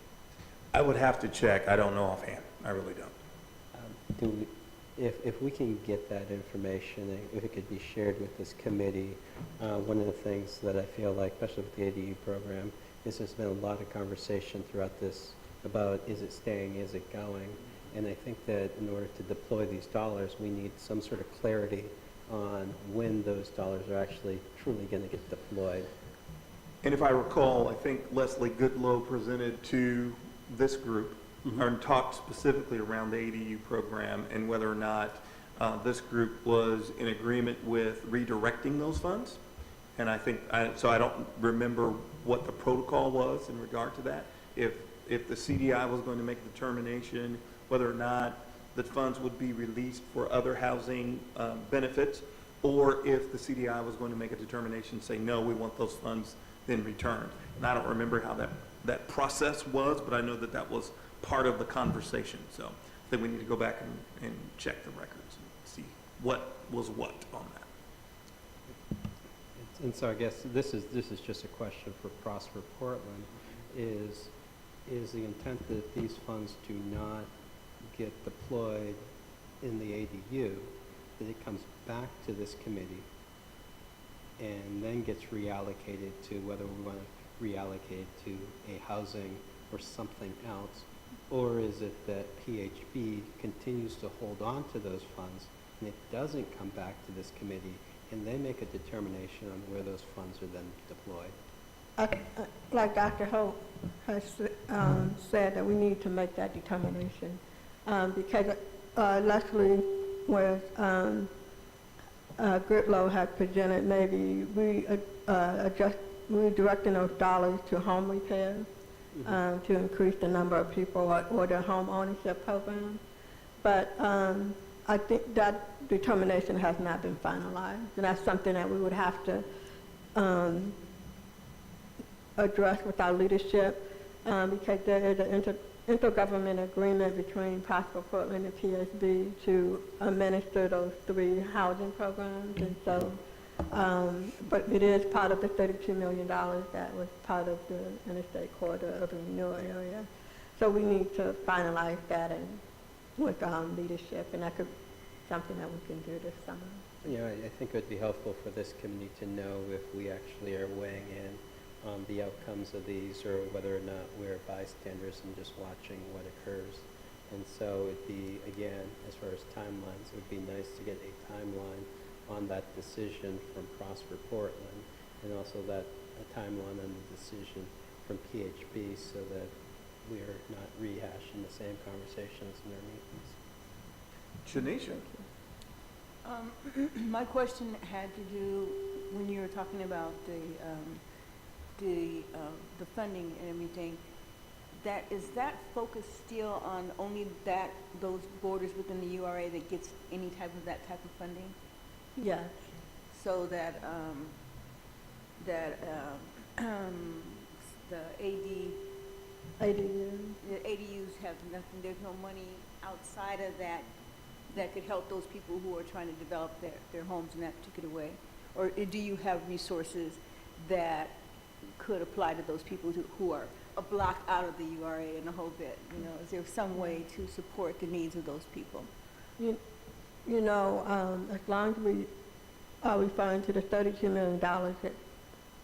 I would have to check. I don't know offhand. I really don't. If we can get that information, and if it could be shared with this committee, one of the things that I feel like, especially with the ADU program, is there's been a lot of conversation throughout this about, is it staying, is it going? And I think that in order to deploy these dollars, we need some sort of clarity on when those dollars are actually truly going to get deployed. And if I recall, I think Leslie Goodlow presented to this group and talked specifically around the ADU program and whether or not this group was in agreement with redirecting those funds. And I think, so I don't remember what the protocol was in regard to that. If the CDI was going to make a determination whether or not the funds would be released for other housing benefits, or if the CDI was going to make a determination, say, no, we want those funds then returned. And I don't remember how that process was, but I know that that was part of the conversation. So I think we need to go back and check the records and see what was what on that. And so I guess this is just a question for Prosper Portland. Is the intent that these funds do not get deployed in the ADU, that it comes back to this committee and then gets reallocated to whether we want to reallocate to a housing or something else? Or is it that PHB continues to hold on to those funds and it doesn't come back to this committee and they make a determination on where those funds are then deployed? Like Dr. Hope has said, that we need to make that determination because Leslie was Goodlow had presented, maybe we're directing those dollars to home repairs to increase the number of people or the home ownership program. But I think that determination has not been finalized, and that's something that we would have to address with our leadership because there is an intergovernmental agreement between Prosper Portland and PSB to administer those 3 housing programs. And so, but it is part of the $32 million that was part of the interstate corridor urban renewal area. So we need to finalize that and with leadership, and that could something that we can do this summer. You know, I think it would be helpful for this committee to know if we actually are weighing in on the outcomes of these, or whether or not we're bystanders and just watching what occurs. And so it'd be, again, as far as timelines, it would be nice to get a timeline on that decision from Prosper Portland, and also that a timeline on the decision from PHB, so that we are not rehashing the same conversations in our meetings. Janisha? My question had to do, when you were talking about the funding and everything, is that focused still on only those borders within the URA that gets any type of that type of funding? Yes. So that the ADUs have nothing, there's no money outside of that could help those people who are trying to develop their homes in that particular way? Or do you have resources that could apply to those people who are a block out of the URA and a whole bit? You know, is there some way to support the needs of those people? You know, as long as we are referring to the $32 million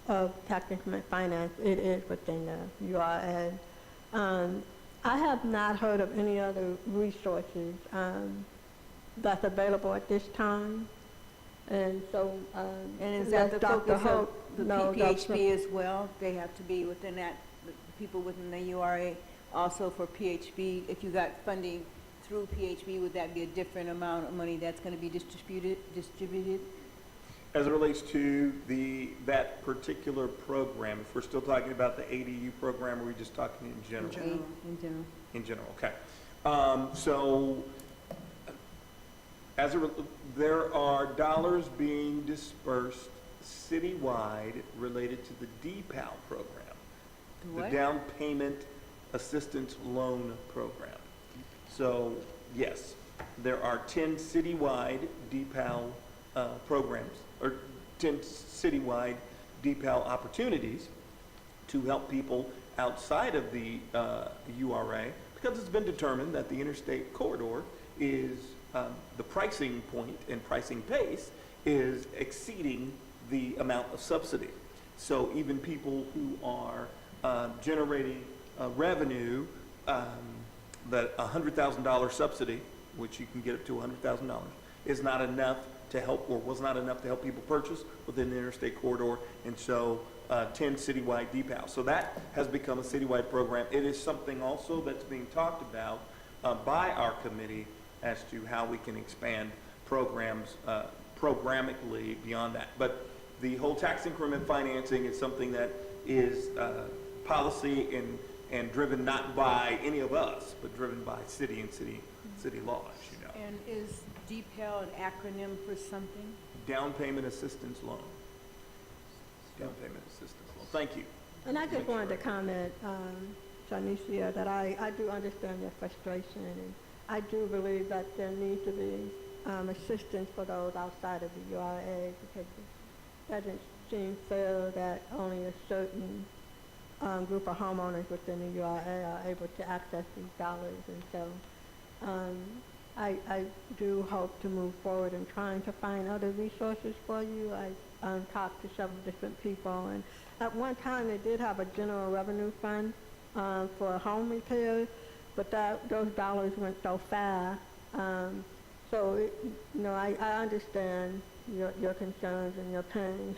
of tax increment finance, it is within the URA. I have not heard of any other resources that's available at this time. And so, and is that the focus of the PHB as well? They have to be within that, the people within the URA also for PHB. If you got funding through PHB, would that be a different amount of money that's going to be distributed? As it relates to that particular program, if we're still talking about the ADU program, or are we just talking in general? In general. In general, okay. So, there are dollars being dispersed citywide related to the DPAL program, the Down Payment Assistance Loan Program. So, yes, there are 10 citywide DPAL programs, or 10 citywide DPAL opportunities to help people outside of the URA, because it's been determined that the interstate corridor is the pricing point and pricing pace is exceeding the amount of subsidy. So even people who are generating revenue, that $100,000 subsidy, which you can get up to $100,000, is not enough to help, or was not enough to help people purchase within the interstate corridor, and so 10 citywide DPAL. So that has become a citywide program. It is something also that's being talked about by our committee as to how we can expand programs programmatically beyond that. But the whole tax increment financing is something that is policy and driven not by any of us, but driven by city and city law, as you know. And is DPAL an acronym for something? Down Payment Assistance Loan. Down Payment Assistance Loan. Thank you. And I just wanted to comment, Janicia, that I do understand your frustration, and I do believe that there needs to be assistance for those outside of the URA, because it doesn't seem fair that only a certain group of homeowners within the URA are able to access these dollars. And so I do hope to move forward in trying to find other resources for you. I talked to several different people, and at one time they did have a general revenue fund for home repairs, but those dollars went so fast. So, I understand your concerns and your pain,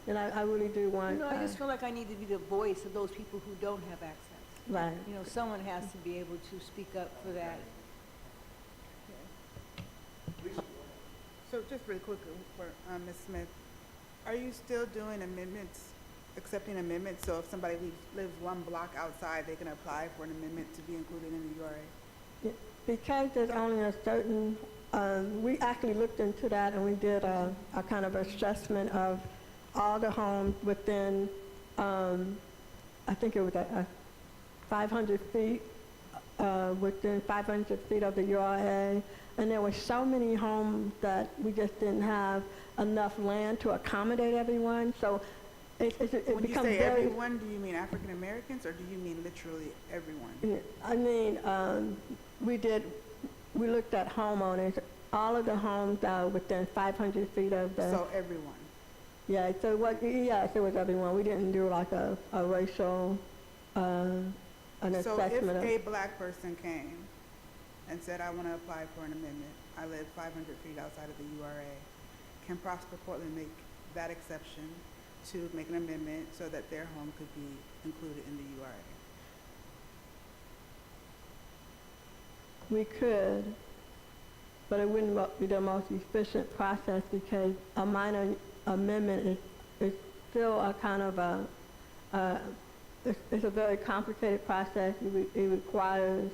and I really do want... I just feel like I need to be the voice of those people who don't have access. Right. Someone has to be able to speak up for that. So just really quickly for Ms. Smith, are you still doing amendments, accepting amendments? So if somebody lives one block outside, they can apply for an amendment to be included in the URA? Because there's only a certain, we actually looked into that, and we did a kind of assessment of all the homes within, I think it was 500 feet, within 500 feet of the URA. And there were so many homes that we just didn't have enough land to accommodate everyone. So it When you becomes say very... everyone, do you mean African Americans or do you mean literally everyone? I mean, we looked at homeowners, all of the homes that were within 500 feet of the... So everyone. Yeah, so yes, it was everyone. We didn't do like a racial, an assessment So of... if a black person came and said, I want to apply for an amendment, I live 500 feet outside of the URA, can Prosper Portland make that exception to make an amendment so that their home could be included in the URA? We could, but it wouldn't be the most efficient process because a minor amendment is still a kind of it's a very complicated process. It requires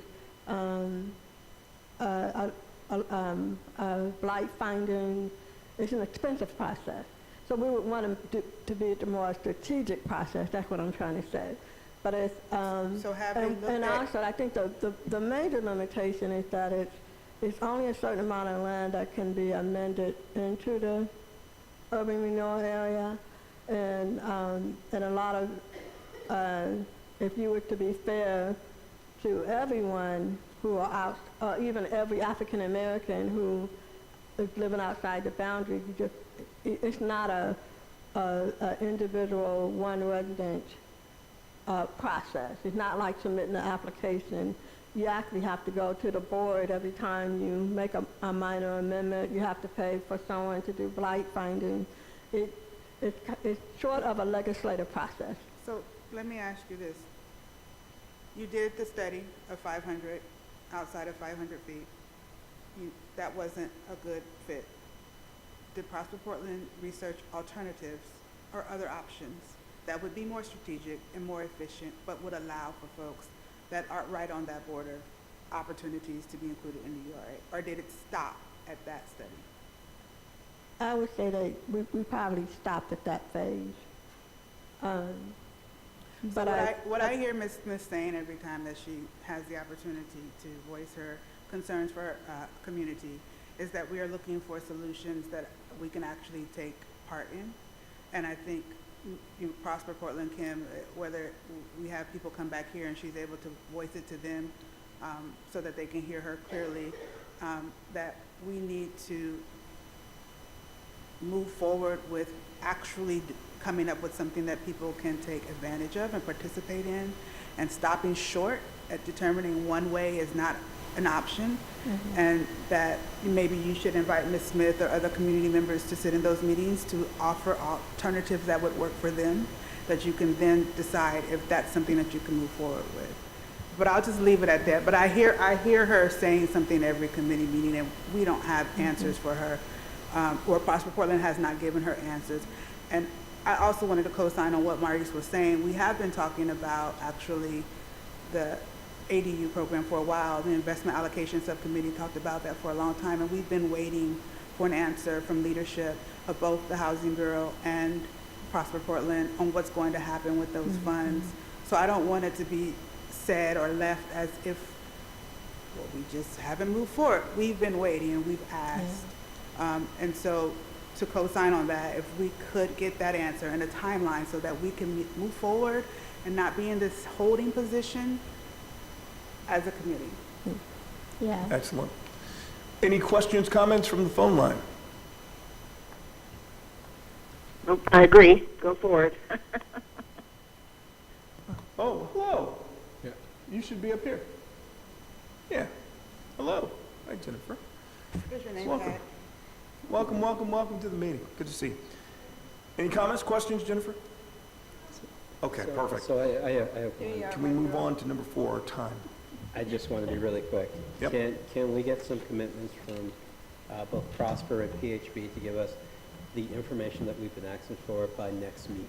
blight finding. It's an expensive process. So we would want to be the more strategic process. That's what I'm trying to say. But it's So have they looked and at... also I think the major limitation is that it's only a certain amount of land that can be amended into the urban renewal area, and a lot of if you were to be fair to everyone who are out, or even every African American who is living outside the boundaries, it's not a individual one resident process. It's not like submitting an application. You actually have to go to the board every time you make a minor amendment. You have to pay for someone to do blight finding. It's short of a legislative process. So let me ask you this. You did the study of 500, outside of 500 feet. That wasn't a good fit. Did Prosper Portland research alternatives or other options that would be more strategic and more efficient, but would allow for folks that aren't right on that border opportunities to be included in the URA? Or did it stop at that study? I would say that we probably stopped at that phase. But what I hear Ms. Smith saying every time that she has the opportunity to voice her concerns for her community is that we are looking for solutions that we can actually take part in. And I think Prosper Portland, Kim, whether we have people come back here and she's able to voice it to them so that they can hear her clearly, that we need to move forward with actually coming up with something that people can take advantage of and participate in, and stopping short at determining one way is not an option, and that maybe you should invite Ms. Smith or other community members to sit in those meetings to offer alternatives that would work for them, that you can then decide if that's something that you can move forward with. But I'll just leave it at that. But I hear her saying something every committee meeting, and we don't have answers for her, or Prosper Portland has not given her answers. And I also wanted to co-sign on what Maurice was saying. We have been talking about actually the ADU program for a while. The Investment Allocation Subcommittee talked about that for a long time, and we've been waiting for an answer from leadership of both the Housing Bureau and Prosper Portland on what's going to happen with those funds. So I don't want it to be said or left as if, well, we just haven't moved forward. We've been waiting and we've asked. And so to co-sign on that, if we could get that answer and a timeline so that we can move forward and not be in this holding position as a committee. yeah. Excellent. Any questions, comments from the phone line? Nope, I agree. Go forward. Oh, hello. Yeah. You should be up here. Yeah. Hello. Hi, Jennifer. What's your name, Welcome. Pat? Welcome, welcome, welcome to the meeting. Good to see you. Any comments, questions, Jennifer? Okay, perfect. So I have one. Can we move on to number 4, our time? I just want to be really quick. Yep. Can we get some commitments from both Prosper and PHB to give us the information that we've been asking for by next meeting?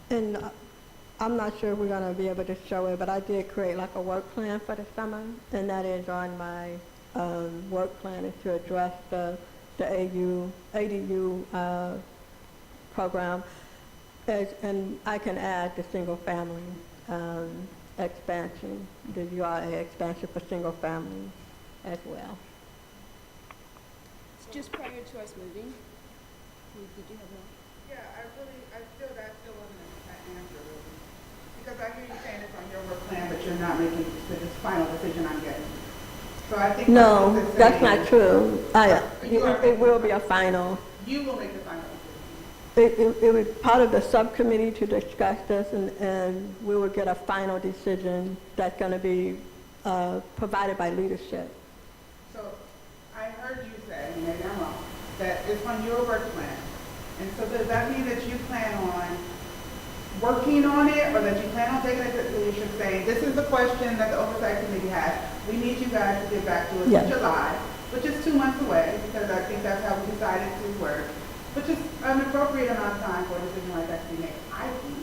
And I'm not sure we're going to be able to show it, but I did create like a work plan for the summer, and that is on my work plan is to address the ADU program, and I can add the single family expansion, the URA expansion for single family as well. Just prior to us moving, did you have more? Yeah, I feel that's still an answer, really. Because I hear you saying it's on your work plan, but you're not making the final decision I'm getting. So I think. No, what that's saying not true. You are It will be a final. You will make the final decision. It was part of the subcommittee to discuss this, and we will get a final decision that's going to be provided by leadership. So I heard you say, and maybe I'm wrong, that it's on your work plan. And so does that mean that you plan on working on it, or that you plan on taking it to leadership saying, this is the question that the Oversight Committee has. We need you guys to get back to us Yes. in July, which is 2 months away, because I think that's how we decided to work. Which is an appropriate amount of time for a decision like that to be made. I think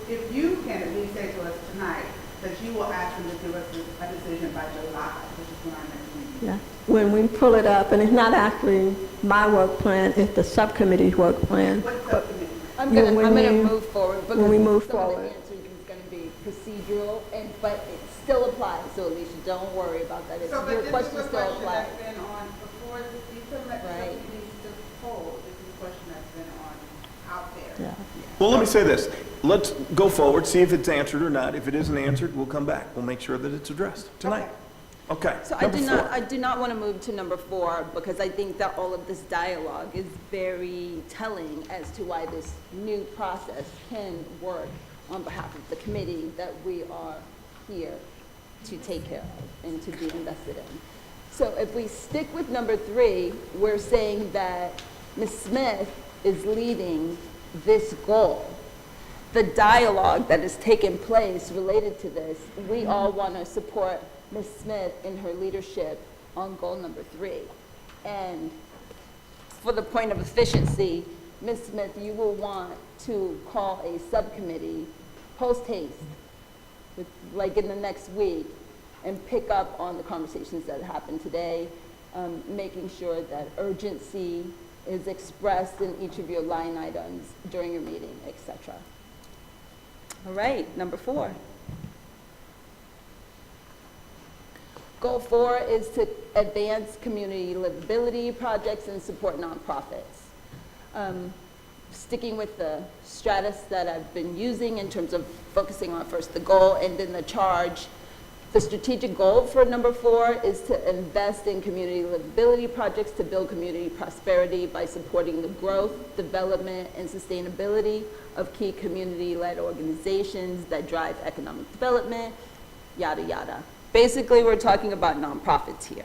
if you can at least say to us tonight that you will ask them to give us a decision by July, which is when our next meeting. Yeah. When we pull it up, and it's not actually my work plan, it's the subcommittee's work plan. What subcommittee? I'm Yeah, gonna when we- move forward because when we move some of the forward. answering is gonna be procedural, but it still applies, so Alicia, don't worry about that. So, but Your this is question a still question applies. that's been on before, you couldn't let the Right. subcommittees just hold. This is a question that's been on out there. Yeah. Well, let me say this. Let's go forward, see if it's answered or not. If it isn't answered, we'll come back. We'll make sure that it's addressed tonight. Okay. So number four. I do not want to move to number 4 because I think that all of this dialogue is very telling as to why this new process can work on behalf of the committee that we are here to take care of and to be invested in. So if we stick with number 3, we're saying that Ms. Smith is leading this goal. The dialogue that has taken place related to this, we all want to support Ms. Smith in her leadership on goal number 3. And for the point of efficiency, Ms. Smith, you will want to call a subcommittee post haste, like in the next week, and pick up on the conversations that happened today, making sure that urgency is expressed in each of your line items during your meeting, etc. All right, number 4. Goal 4 is to advance community livability projects and support nonprofits. Sticking with the stratus that I've been using in terms of focusing on first the goal and then the charge, the strategic goal for number 4 is to invest in community livability projects to build community prosperity by supporting the growth, development, and sustainability of key community-led organizations that drive economic development, yada, yada. Basically, we're talking about nonprofits here.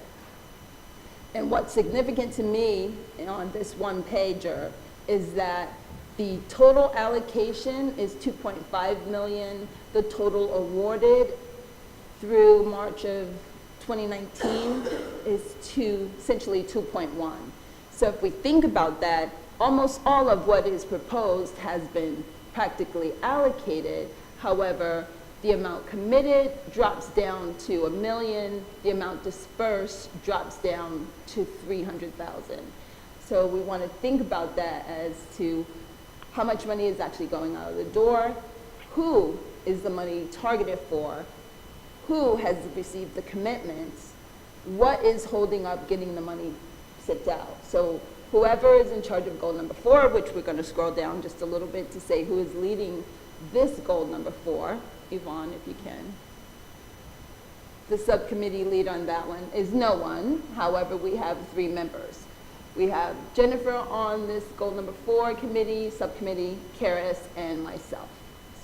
And what's significant to me on this one pager is that the total allocation is $2.5 million. The total awarded through March of 2019 is essentially 2.1. So if we think about that, almost all of what is proposed has been practically allocated. However, the amount committed drops down to $1 million. The amount dispersed drops down to $300,000. So we want to think about that as to how much money is actually going out of the door, who is the money targeted for, who has received the commitments, what is holding up getting the money sent out. So whoever is in charge of goal number 4, which we're going to scroll down just a little bit to say who is leading this goal number 4, Yvonne, if you can. The subcommittee lead on that one is no one. However, we have 3 members. We have Jennifer on this goal number 4 committee, subcommittee, Karis, and myself.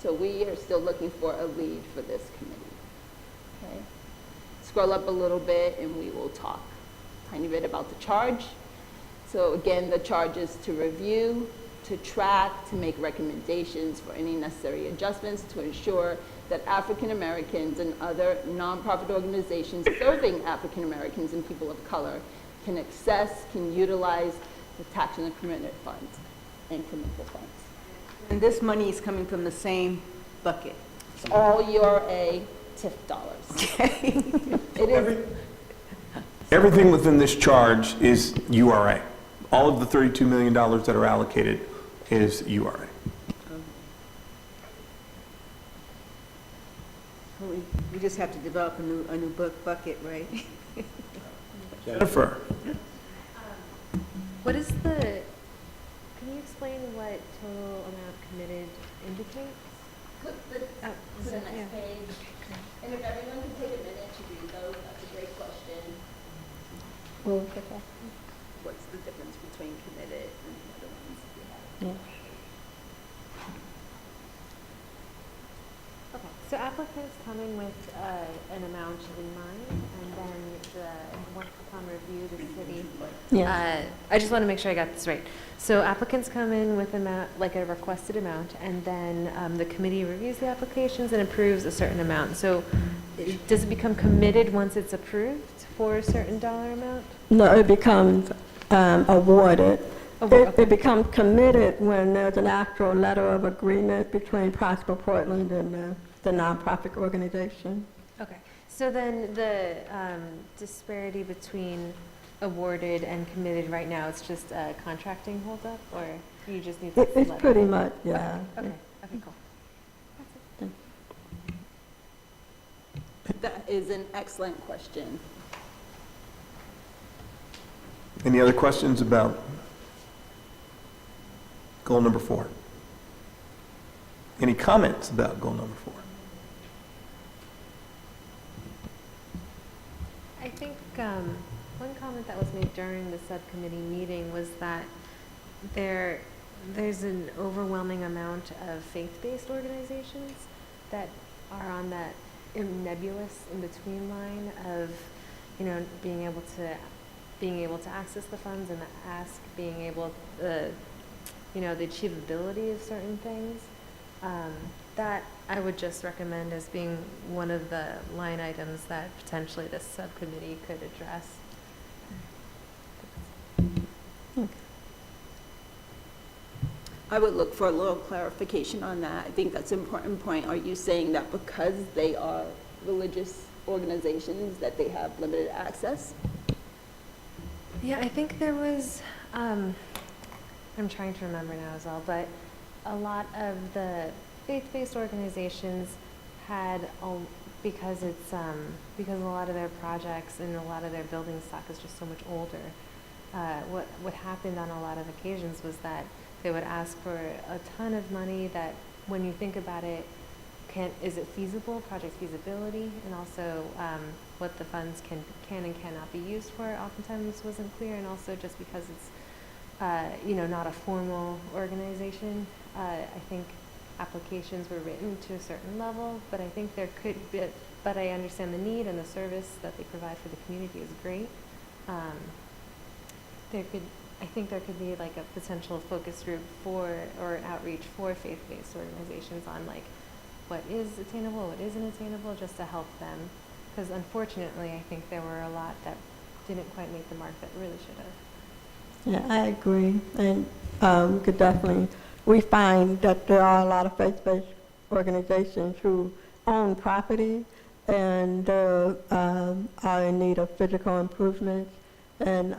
So we are still looking for a lead for this committee. Okay. Scroll up a little bit and we will talk a tiny bit about the charge. So again, the charge is to review, to track, to make recommendations for any necessary adjustments to ensure that African Americans and other nonprofit organizations serving African Americans and people of color can access, can utilize the tax and increment funds, incremental funds. And this money is coming from the same bucket. It's all URA TIF dollars. It is. Everything within this charge is URA. All of the $32 million that are allocated is URA. We just have to develop a new bucket, right? Jennifer? What is can you explain what total amount committed indicates? Click to the next page. And if everyone can take a minute to read those, that's a great question. What's the difference between committed and the other ones we have? Okay, so applicants coming with an amount in mind, and then once upon review, the city. I just want to make sure I got this right. So applicants come in with like a requested amount, and then the committee reviews the applications and approves a certain amount. So does it become committed once it's approved for a certain dollar amount? No, it becomes awarded. Okay. It becomes committed when there's an actual letter of agreement between Prosper Portland and the nonprofit organization. Okay, so then the disparity between awarded and committed right now, it's just a contracting holdup, or you just need to? It's pretty much, yeah. Okay, cool. That is an excellent question. Any other questions about goal number 4? Any comments about goal number 4? I think one comment that was made during the subcommittee meeting was that there's an overwhelming amount of faith-based organizations that are on that nebulous in-between line of, being able to access the funds and being able the achievability of certain things. That I would just recommend as being one of the line items that potentially this subcommittee could address. I would look for a little clarification on that. I think that's an important point. Are you saying that because they are religious organizations that they have limited access? Yeah, I think there was, I'm trying to remember now as well, but a lot of the faith-based organizations had, because a lot of their projects and a lot of their building stock is just so much older, what happened on a lot of occasions was that they would ask for a ton of money that, when you think about it, is it feasible, project feasibility, and also what the funds can and cannot be used for oftentimes wasn't clear, and also just because it's not a formal organization. I think applications were written to a certain level, but I think there could be, but I understand the need, and the service that they provide for the community is great. I think there could be like a potential focus group or outreach for faith-based organizations on like what is attainable, what isn't attainable, just to help them. Because unfortunately, I think there were a lot that didn't quite make the mark that really should have. Yeah, I agree. And we find that there are a lot of faith-based organizations who own property and are in need of physical improvements. And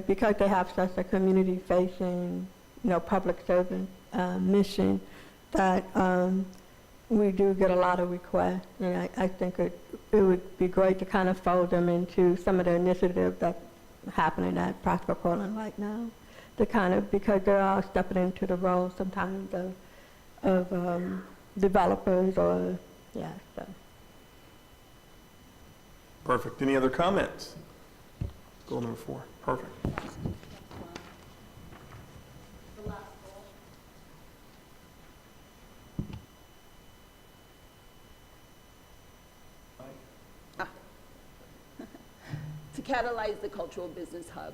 because they have such a community-facing, public servant mission, that we do get a lot of requests. And I think it would be great to kind of fold them into some of the initiatives that's happening at Prosper Portland right now, because they're all stepping into the role sometimes of developers so. Perfect. Any other comments? Goal number 4. Perfect. The last goal. To catalyze the cultural business hub.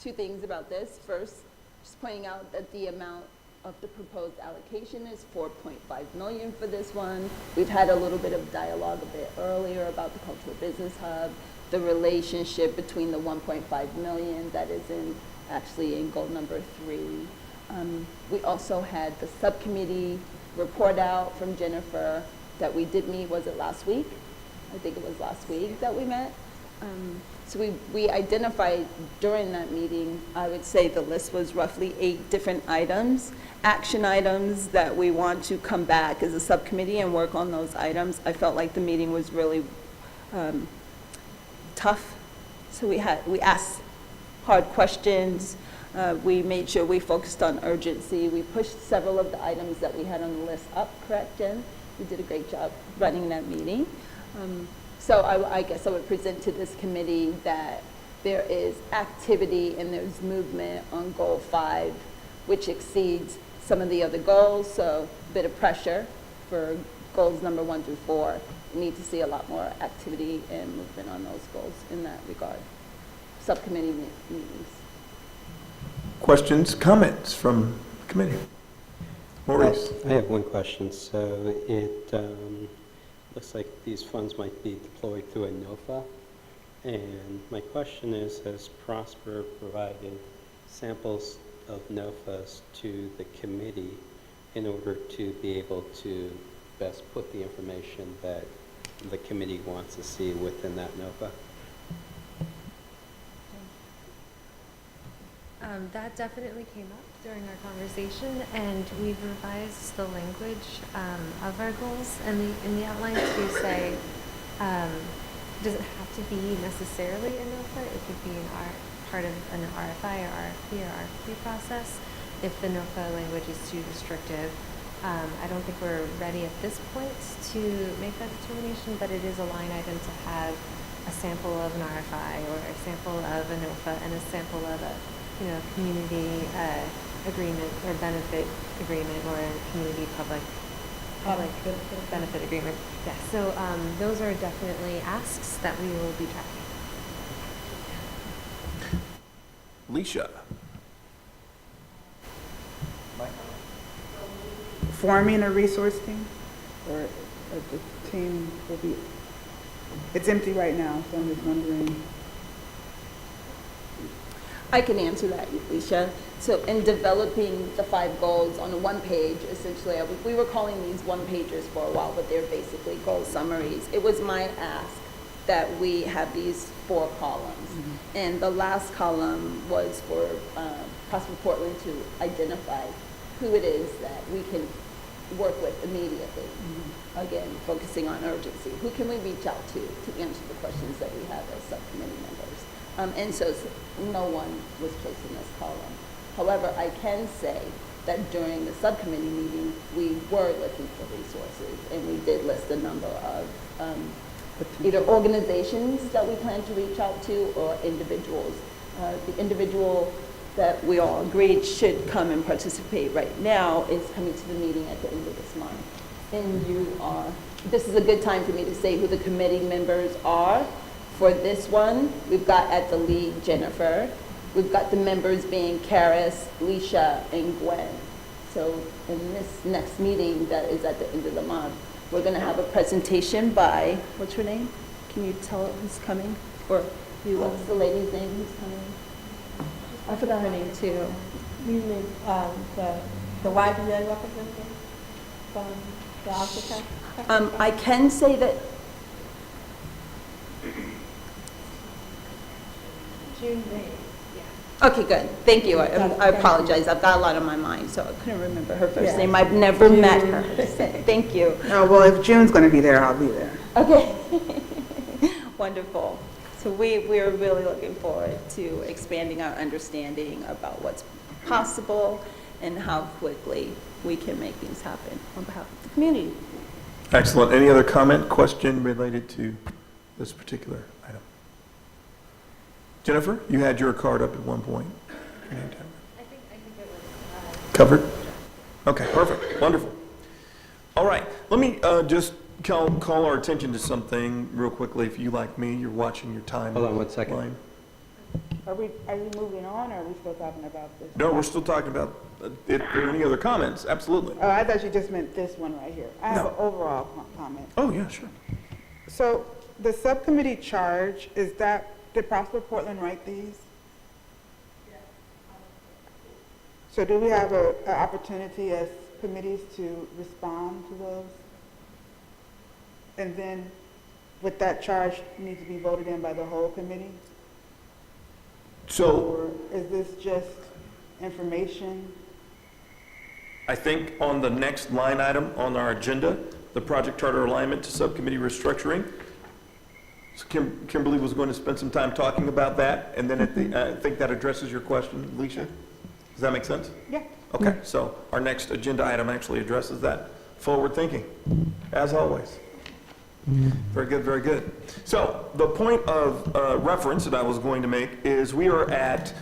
2 things about this. First, just pointing out that the amount of the proposed allocation is $4.5 million for this one. We've had a little bit of dialogue a bit earlier about the cultural business hub, the relationship between the $1.5 million that is actually in goal number 3. We also had the subcommittee report out from Jennifer that we did meet. Was it last week? I think it was last week that we met. So we identified during that meeting, I would say the list was roughly 8 different items, action items that we want to come back as a subcommittee and work on those items. I felt like the meeting was really tough. So we asked hard questions. We made sure we focused on urgency. We pushed several of the items that we had on the list up, correct, Jen? You did a great job running that meeting. So I guess I would present to this committee that there is activity and there's movement on goal 5, which exceeds some of the other goals. So a bit of pressure for goals number 1 through 4. We need to see a lot more activity and movement on those goals in that regard. Subcommittee meetings. Questions, comments from the committee? Maurice? I have one question. So it looks like these funds might be deployed through a NOFA. And my question is, has Prosper provided samples of NOFAs to the committee in order to be able to best put the information that the committee wants to see within that NOFA? That definitely came up during our conversation, and we've revised the language of our goals and in the outline to say, doesn't have to be necessarily a NOFA. It could be part of an RFI or RFP or RFP process if the NOFA language is too restrictive. I don't think we're ready at this point to make that determination, but it is a line item to have a sample of an RFI or a sample of a NOFA and a sample of a community agreement or benefit agreement or a community public benefit agreement. Yeah, so those are definitely asks that we will be tracking. Leisha? Forming a resource team, or the team will be, it's empty right now, so I'm just wondering. I can answer that, Alicia. So in developing the 5 goals on a 1-page, essentially, we were calling these 1-pagers for a while, but they're basically goal summaries. It was my ask that we have these 4 columns. Mm-hmm. And the last column was for Prosper Portland to identify who it is that we can work with immediately. Mm-hmm. Again, focusing on urgency. Who can we reach out to answer the questions that we have as subcommittee members? And so no one was placed in this column. However, I can say that during the subcommittee meeting, we were looking for resources, and we did list a number of either organizations that we plan to reach out to or individuals. The individual that we all agreed should come and participate right now is coming to the meeting at the end of this month. And this is a good time for me to say who the committee members are. For this one, we've got at the lead Jennifer. We've got the members being Karis, Leisha, and Gwen. So in this next meeting that is at the end of the month, we're going to have a presentation by, what's her name? Can you tell who's coming? Or what's the lady's name who's coming? I forgot her name too. You mean the YBA representative from the Africa? I can say that okay, good. Thank you. I apologize. I've got a lot on my mind, so I couldn't remember her first name. I've never met her. Thank you. Oh, well, if June's going to be there, I'll be there. Okay. Wonderful. So we're really looking forward to expanding our understanding about what's possible and how quickly we can make things happen on behalf of the community. Excellent. Any other comment, question related to this particular item? Jennifer, you had your card up at one point. I think it was covered? Okay, perfect. Wonderful. All right. Let me just call our attention to something real quickly. If you, like me, you're watching your time. Hold on one second. line. Are we moving on, or are we still talking about this? No, we're still talking about if there are any other comments. Absolutely. Oh, I thought you just meant this one right here. I have No. an overall comment. Oh, yeah, sure. So the subcommittee charge, did Prosper Portland write these? So do we have an opportunity as committees to respond to those? And then with that charge need to be voted in by the whole committee? So Or is this just information? I think on the next line item on our agenda, the project charter alignment to subcommittee restructuring, so Kimberly was going to spend some time talking about that, and then at the, I think that addresses your question, Alicia. Does that make sense? Yeah. Okay, so our next agenda item actually addresses that. Forward thinking, as always. Very good, very good. So the point of reference that I was going to make is we are at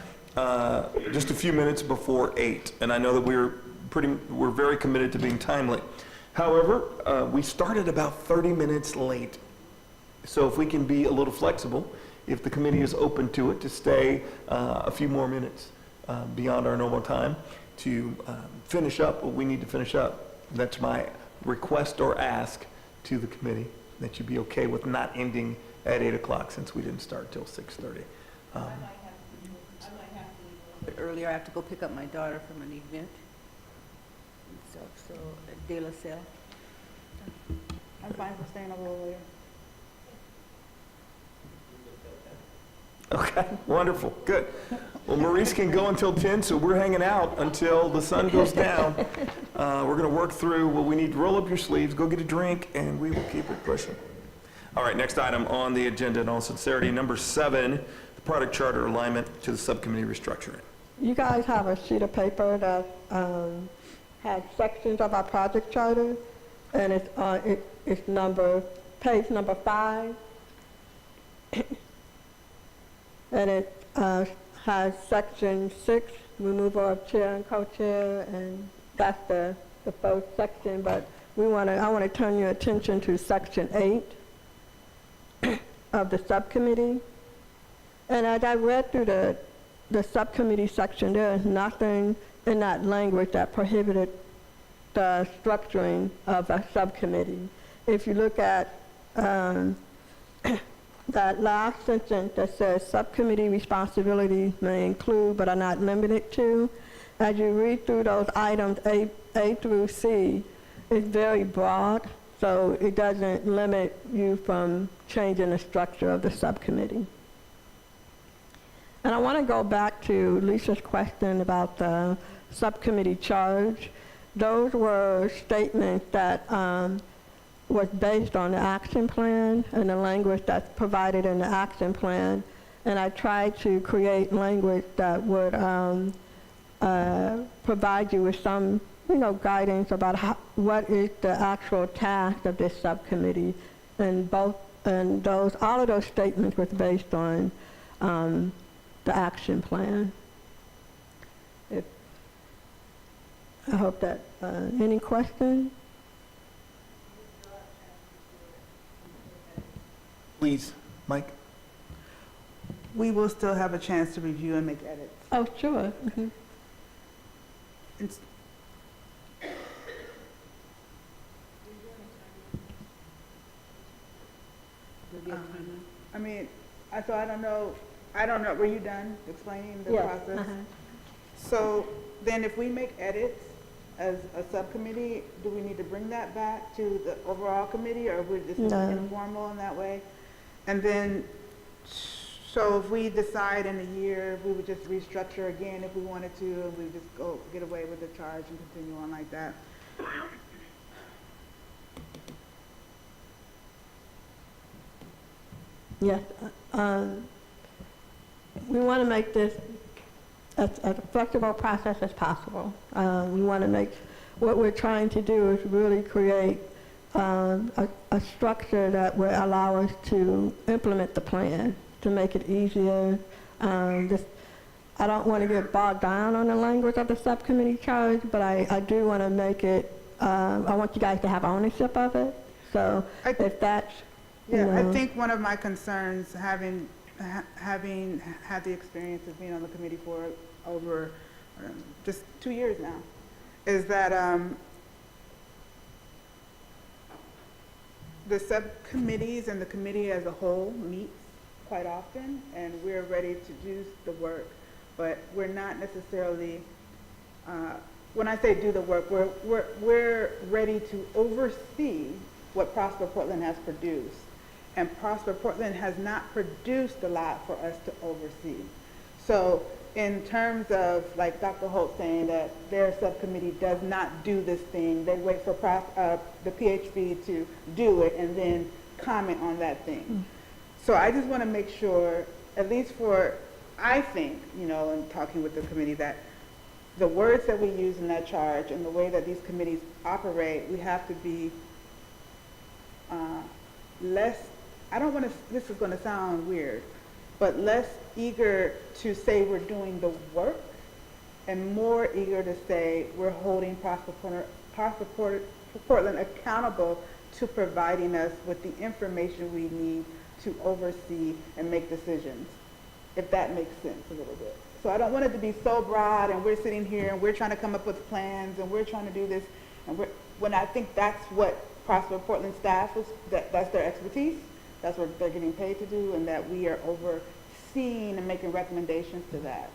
just a few minutes before 8, and I know that we're very committed to being timely. However, we started about 30 minutes late. So if we can be a little flexible, if the committee is open to it, to stay a few more minutes beyond our normal time to finish up what we need to finish up. That's my request or ask to the committee, that you be okay with not ending at 8 o'clock since we didn't start till 6:30. I might have to leave earlier. I have to go pick up my daughter from an event. So at De La Salle. I'm fine for staying a little later. Okay, wonderful, good. Well, Maurice can go until 10, so we're hanging out until the sun goes down. We're going to work through what we need. Roll up your sleeves, go get a drink, and we will keep it pushing. All right, next item on the agenda, in all sincerity, number 7, the product charter alignment to the subcommittee restructuring. You guys have a sheet of paper that has sections of our project charter, and it's page number 5. And it has section 6, removal of chair and co-chair, and that's the first section. But I want to turn your attention to section 8 of the subcommittee. And as I read through the subcommittee section, there is nothing in that language that prohibited the structuring of a subcommittee. If you look at that last sentence that says subcommittee responsibilities may include but are not limited to, as you read through those items A through C, it's very broad, so it doesn't limit you from changing the structure of the subcommittee. And I want to go back to Lisa's question about the subcommittee charge. Those were statements that was based on the action plan and the language that's provided in the action plan. And I tried to create language that would provide you with some, guidance about what is the actual task of this subcommittee. And all of those statements was based on the action plan. I hope that, any questions? Please, Mike. We will still have a chance to review and make edits. Oh, sure. Mm-hmm. It's- I mean, I don't know, were you done explaining the Yes, process? uh-huh. So then if we make edits as a subcommittee, do we need to bring that back to the overall committee, or we're just No. informal in that way? And then, so if we decide in a year, we would just restructure again if we wanted to, and we just go get away with the charge and continue on like that? Yes. We want to make this as flexible process as possible. We want to make, what we're trying to do is really create a structure that will allow us to implement the plan, to make it easier. I don't want to get bogged down on the language of the subcommittee charge, but I do want to make it, I want you guys to have ownership of it. So if that's, Yeah, I think one of my concerns, having had the experience of being on the committee for over just 2 years now, is that the subcommittees and the committee as a whole meets quite often, and we're ready to do the work, but we're not necessarily, when I say do the work, we're ready to oversee what Prosper Portland has produced. And Prosper Portland has not produced a lot for us to oversee. So in terms of, like Dr. Holt saying that their subcommittee does not do this thing, they wait for the PHB to do it and then comment on that thing. So I just want to make sure, at least for, I think, you know, in talking with the committee, that the words that we use in that charge and the way that these committees operate, we have to be less, I don't want to, this is going to sound weird, but less eager to say we're doing the work and more eager to say we're holding Prosper Portland accountable to providing us with the information we need to oversee and make decisions, if that makes sense a little bit. So I don't want it to be so broad and we're sitting here and we're trying to come up with plans and we're trying to do this, and when I think that's what Prosper Portland staff is, that's their expertise, that's what they're getting paid to do, and that we are overseeing and making recommendations to that.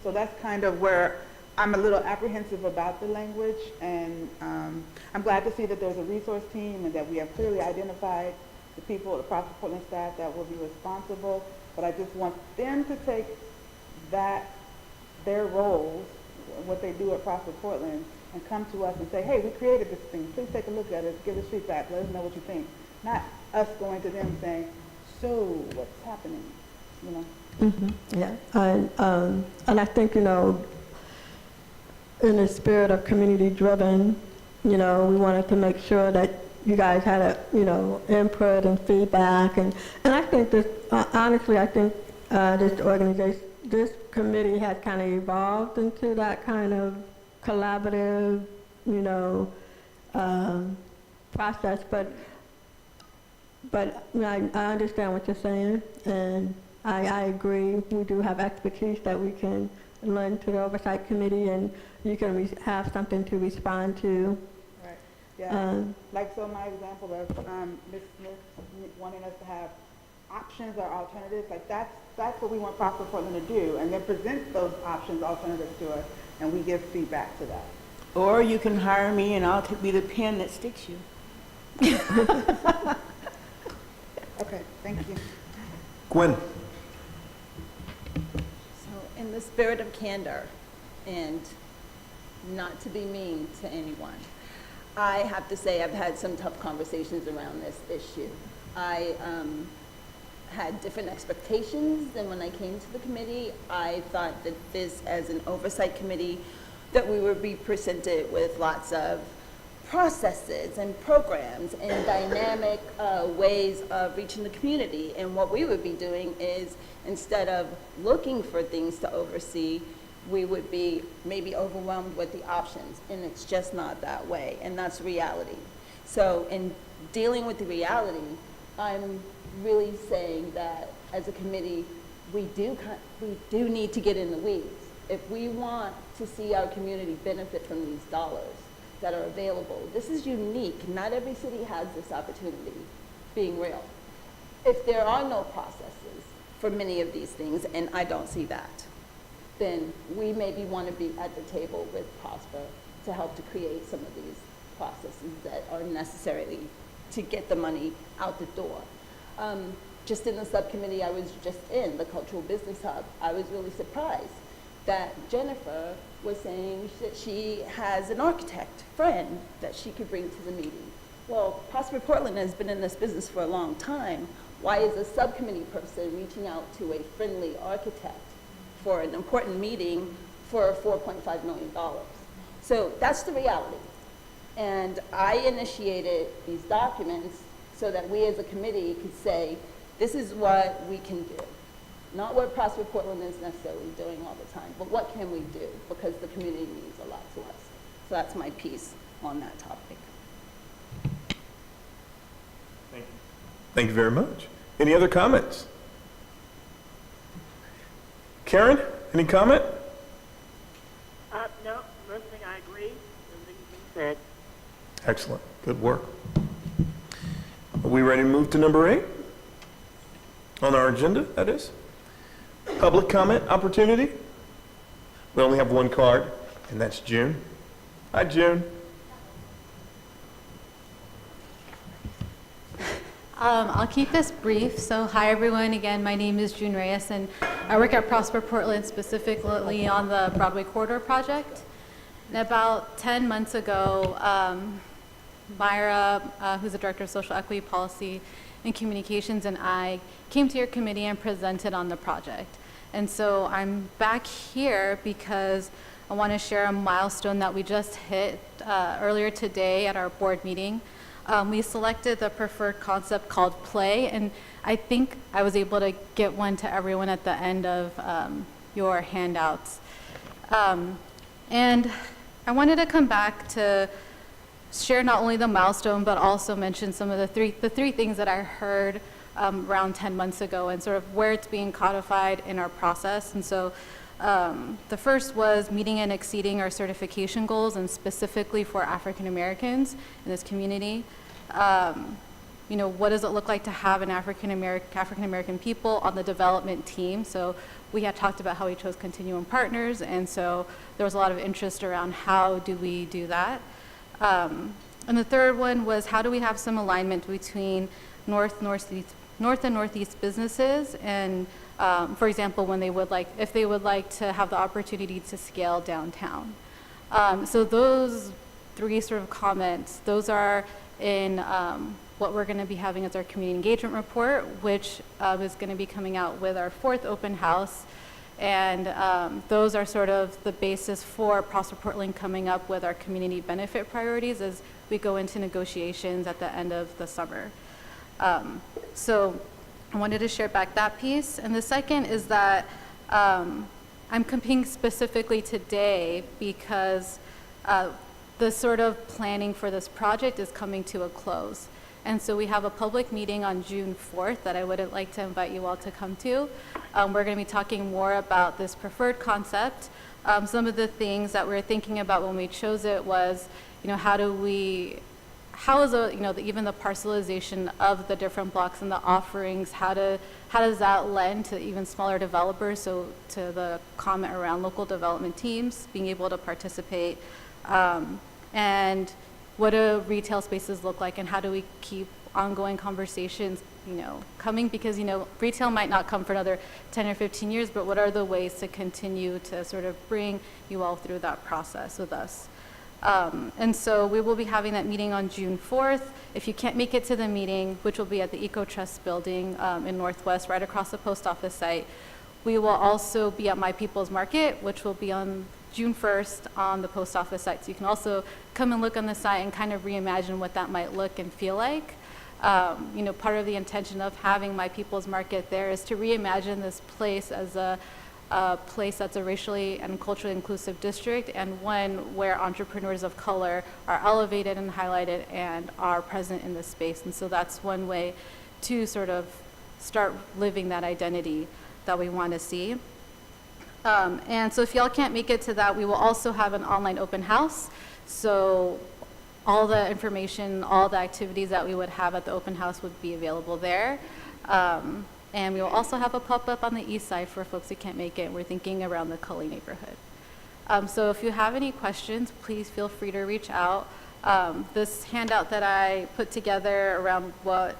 So that's kind of where I'm a little apprehensive about the language, and I'm glad to see that there's a resource team and that we have clearly identified the people, the Prosper Portland staff that will be responsible, but I just want them to take their roles, what they do at Prosper Portland, and come to us and say, hey, we created this thing, please take a look at it, give us feedback, let us know what you think. Not us going to them saying, so what's happening, you know? Yeah, and I think, you know, in the spirit of community driven, you know, we wanted to make sure that you guys had a, you know, input and feedback, and I think this, honestly, I think this organization, this committee has kind of evolved into that kind of collaborative, you know, process, but you know, I understand what you're saying, and I agree. We do have expertise that we can lend to the Oversight Committee, and you can have something to respond to. Right, yeah. Like, so my example of Ms. Smith wanting us to have options or alternatives, like that's what we want Prosper Portland to do, and then present those options, alternatives to us, and we give feedback to that. Or you can hire me and I'll be the pen that sticks you. Okay, thank you. Gwen? So in the spirit of candor and not to be mean to anyone, I have to say I've had some tough conversations around this issue. I had different expectations than when I came to the committee. I thought that this, as an oversight committee, that we would be presented with lots of processes and programs and dynamic ways of reaching the community. And what we would be doing is, instead of looking for things to oversee, we would be maybe overwhelmed with the options, and it's just not that way, and that's reality. So in dealing with the reality, I'm really saying that as a committee, we do need to get in the weeds. If we want to see our community benefit from these dollars that are available, this is unique. Not every city has this opportunity, being real. If there are no processes for many of these things, and I don't see that, then we maybe want to be at the table with Prosper to help to create some of these processes that are necessary to get the money out the door. Just in the subcommittee I was just in, the Cultural Business Hub, I was really surprised that Jennifer was saying that she has an architect friend that she could bring to the meeting. Well, Prosper Portland has been in this business for a long time. Why is a subcommittee person reaching out to a friendly architect for an important meeting for $4.5 million? So that's the reality. And I initiated these documents so that we as a committee could say, this is what we can do. Not what Prosper Portland is necessarily doing all the time, but what can we do? Because the community means a lot to us. So that's my piece on that topic. Thank you. Thank you very much. Any other comments? Karen, any comment? No, listening, I agree. Everything you said. Excellent. Good work. Are we ready to move to number 8? On our agenda, that is. Public comment opportunity. We only have one card, and that's June. Hi, June. I'll keep this brief. So hi everyone, again, my name is June Reyes and I work at Prosper Portland, specifically on the Broadway Corridor project. And about 10 months ago, Myra, who's the Director of Social Equity Policy and Communications, and I came to your committee and presented on the project. And so I'm back here because I want to share a milestone that we just hit earlier today at our board meeting. We selected the preferred concept called play, and I think I was able to get one to everyone at the end of your handouts. And I wanted to come back to share not only the milestone, but also mention some of the three things that I heard around 10 months ago and sort of where it's being codified in our process. And so the first was meeting and exceeding our certification goals, and specifically for African Americans in this community. You know, what does it look like to have an African American people on the development team? So we had talked about how we chose continuum partners, and so there was a lot of interest around how do we do that. And the third one was how do we have some alignment between North and Northeast businesses, and for example, when they would like, if they would like to have the opportunity to scale downtown. So those three sort of comments, those are in what we're going to be having as our community engagement report, which is going to be coming out with our 4th open house. And those are sort of the basis for Prosper Portland coming up with our community benefit priorities as we go into negotiations at the end of the summer. So I wanted to share back that piece. And the second is that I'm coming specifically today because the sort of planning for this project is coming to a close. And so we have a public meeting on June 4th that I would like to invite you all to come to. We're going to be talking more about this preferred concept. Some of the things that we were thinking about when we chose it was, you know, how is even the parcelization of the different blocks and the offerings, how does that lend to even smaller developers? So to the comment around local development teams being able to participate, and what do retail spaces look like, and how do we keep ongoing conversations, you know, coming, because, you know, retail might not come for another 10 or 15 years, but what are the ways to continue to sort of bring you all through that process with us? And so we will be having that meeting on June 4th. If you can't make it to the meeting, which will be at the EcoTrust building in Northwest, right across the post office site, we will also be at My People's Market, which will be on June 1st on the post office site. So you can also come and look on the site and kind of reimagine what that might look and feel like. You know, part of the intention of having My People's Market there is to reimagine this place as a place that's a racially and culturally inclusive district, and one where entrepreneurs of color are elevated and highlighted and are present in this space. And so that's one way to sort of start living that identity that we want to see. And so if y'all can't make it to that, we will also have an online open house. So all the information, all the activities that we would have at the open house would be available there. And we will also have a pop-up on the east side for folks who can't make it. We're thinking around the Cully neighborhood. So if you have any questions, please feel free to reach out. This handout that I put together around what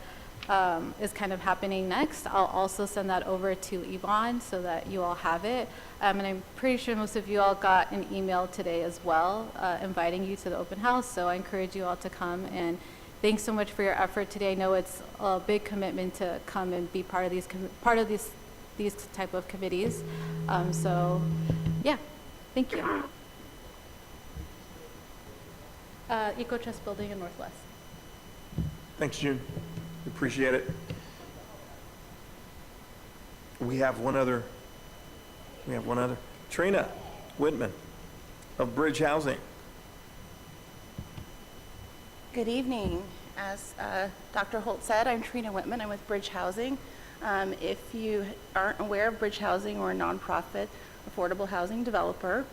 is kind of happening next, I'll also send that over to Yvonne so that you all have it. And I'm pretty sure most of you all got an email today as well, inviting you to the open house. So I encourage you all to come, and thanks so much for your effort today. I know it's a big commitment to come and be part of these type of committees. So yeah, thank you. EcoTrust building in Northwest. Thanks, June. We appreciate it. We have one other. Trina Whitman of Bridge Housing. Good evening. As Dr. Holt said, I'm Trina Whitman. I'm with Bridge Housing. If you aren't aware of Bridge Housing, we're a nonprofit affordable housing developer.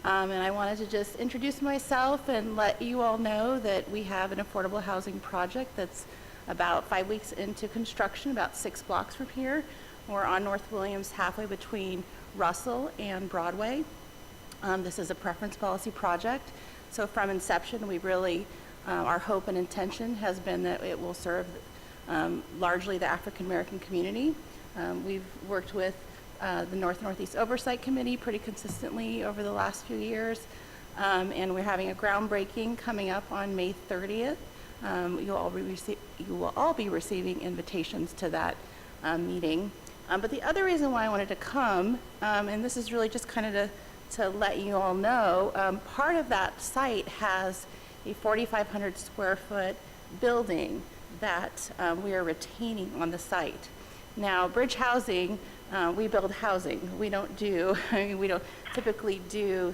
And I wanted to just introduce myself and let you all know that we have an affordable housing project that's about 5 weeks into construction, about 6 blocks from here. We're on North Williams, halfway between Russell and Broadway. This is a preference policy project. So from inception, we really, our hope and intention has been that it will serve largely the African American community. We've worked with the Northeast Oversight Committee pretty consistently over the last few years, and we're having a groundbreaking coming up on May 30th. You will all be receiving invitations to that meeting. But the other reason why I wanted to come, and this is really just kind of to let you all know, part of that site has a 4,500 square foot building that we are retaining on the site. Now, Bridge Housing, we build housing. We don't do, we don't typically do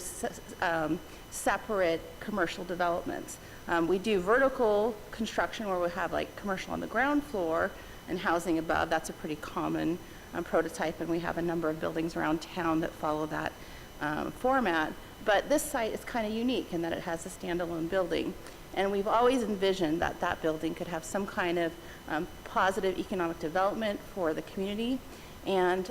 separate commercial developments. We do vertical construction where we have like commercial on the ground floor and housing above. That's a pretty common prototype, and we have a number of buildings around town that follow that format. But this site is kind of unique in that it has a standalone building. And we've always envisioned that that building could have some kind of positive economic development for the community. And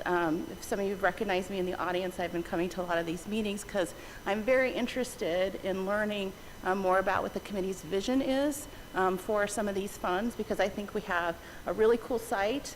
if some of you recognize me in the audience, I've been coming to a lot of these meetings because I'm very interested in learning more about what the committee's vision is for some of these funds, because I think we have a really cool site.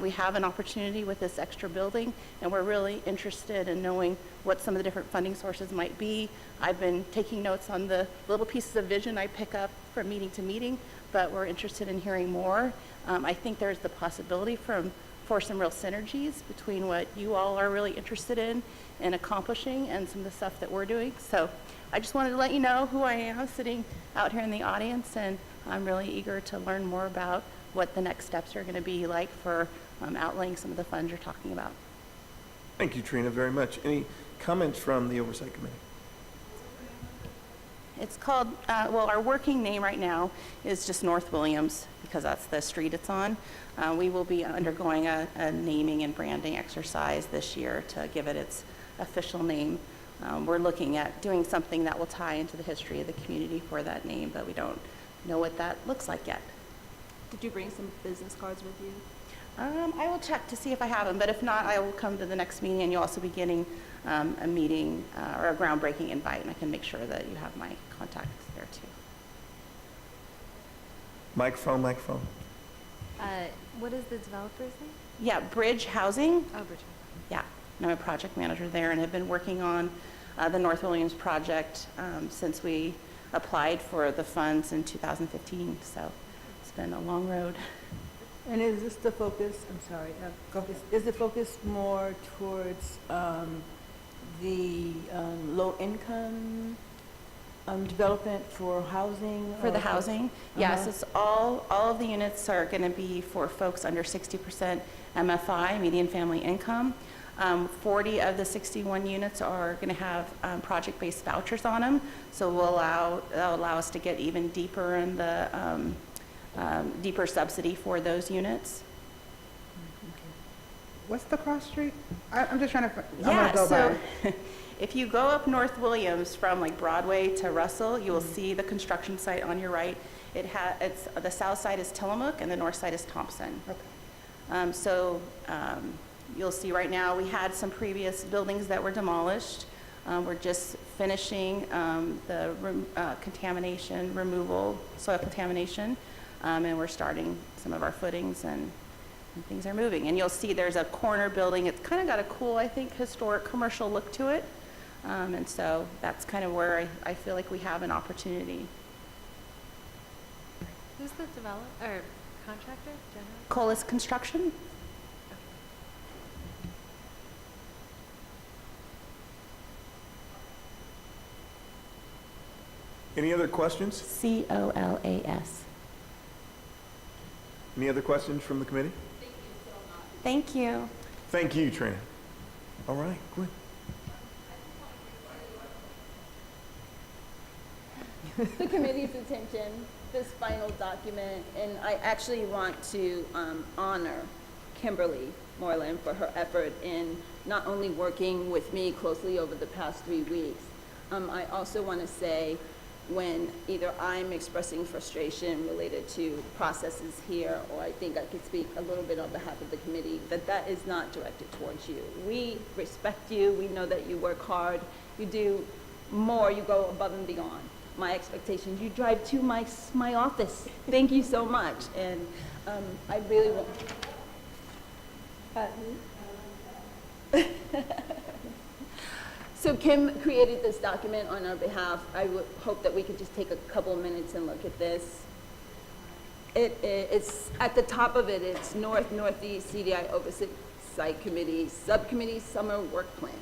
We have an opportunity with this extra building, and we're really interested in knowing what some of the different funding sources might be. I've been taking notes on the little pieces of vision I pick up from meeting to meeting, but we're interested in hearing more. I think there's the possibility for some real synergies between what you all are really interested in accomplishing and some of the stuff that we're doing. So I just wanted to let you know who I am sitting out here in the audience, and I'm really eager to learn more about what the next steps are going to be like for outlaying some of the funds you're talking about. Thank you, Trina, very much. Any comments from the Oversight Committee? It's called, well, our working name right now is just North Williams, because that's the street it's on. We will be undergoing a naming and branding exercise this year to give it its official name. We're looking at doing something that will tie into the history of the community for that name, but we don't know what that looks like yet. Did you bring some business cards with you? I will check to see if I have them, but if not, I will come to the next meeting, and you'll also be getting a meeting or a groundbreaking invite, and I can make sure that you have my contacts there too. Microphone, microphone. What is the developer's name? Yeah, Bridge Housing. Oh, Bridge. Yeah, and I'm a project manager there, and have been working on the North Williams project since we applied for the funds in 2015, so it's been a long road. And is this the focus, I'm sorry, is the focus more towards the low-income development for housing? For the housing, yes, it's all of the units are going to be for folks under 60% MFI, median family income. 40 of the 61 units are going to have project-based vouchers on them, so that'll allow us to get even deeper in the deeper subsidy for those units. What's the cross street? I'm just trying to, Yeah, so if you go up North Williams from like Broadway to Russell, you will see the construction site on your right. It's the south side is Tillamook and the north side is Thompson. Okay. You'll see right now we had some previous buildings that were demolished. We're just finishing the contamination removal, soil contamination, and we're starting some of our footings and things are moving. And you'll see there's a corner building. It's kind of got a cool, I think, historic commercial look to it. And so that's kind of where I feel like we have an opportunity. Who's the developer or contractor? General? Colas Construction? Any other questions? COLAS. Any other questions from the committee? Thank you. Thank you, Trina. All right, Gwen. The committee's attention, this final document, and I actually want to honor Kimberly Moreland for her effort in not only working with me closely over the past 3 weeks. I also want to say when either I'm expressing frustration related to processes here, or I think I could speak a little bit on behalf of the committee, that is not directed towards you. We respect you. We know that you work hard. You do more. You go above and beyond my expectations. You drive to my office. Thank you so much. And I really want. So Kim created this document on our behalf. I would hope that we could just take a couple of minutes and look at this. It's at the top of it, it's Northeast CDI Oversight Committee, Subcommittee Summer Work Plan.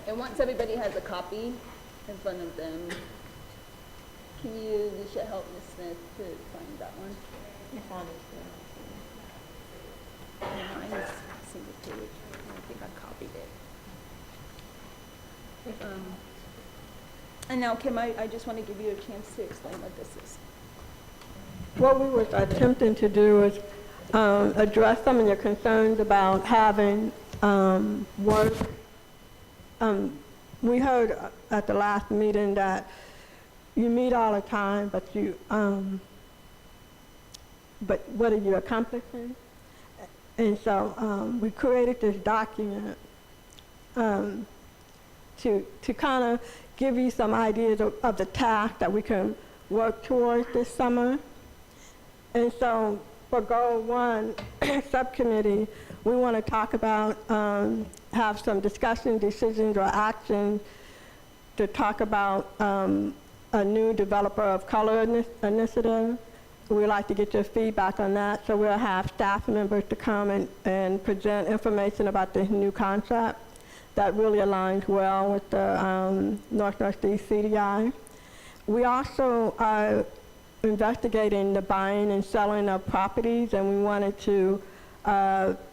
And once everybody has a copy in front of them, can you, Alicia, help Ms. Smith to find that one? Mine is single page. I think I copied it. And now, Kim, I just want to give you a chance to explain what this is. What we were attempting to do is address some of your concerns about having work. We heard at the last meeting that you meet all the time, but but what are you accomplishing? And so we created this document to kind of give you some ideas of the task that we can work towards this summer. And so for Goal 1 subcommittee, we want to talk about, have some discussion, decisions, or actions to talk about a new developer of color initiative. We'd like to get your feedback on that, so we'll have staff members to come and present information about this new concept that really aligns well with the Northeast CDI. We also are investigating the buying and selling of properties, and we wanted to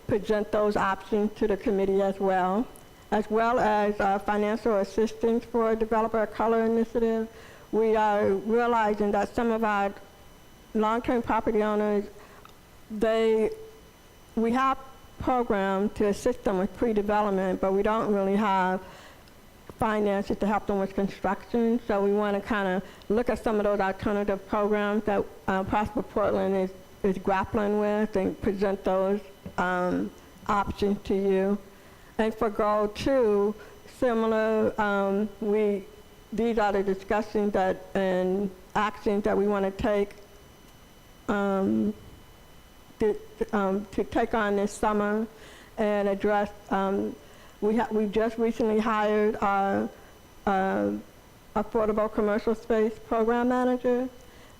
present those options to the committee as well as financial assistance for a developer of color initiative. We are realizing that some of our long-term property owners, we have programs to assist them with pre-development, but we don't really have finances to help them with construction. So we want to kind of look at some of those alternative programs that Prosper Portland is grappling with and present those options to you. And for Goal 2, similar, these are the discussions and actions that we want to take to take on this summer and address. We just recently hired our affordable commercial space program manager,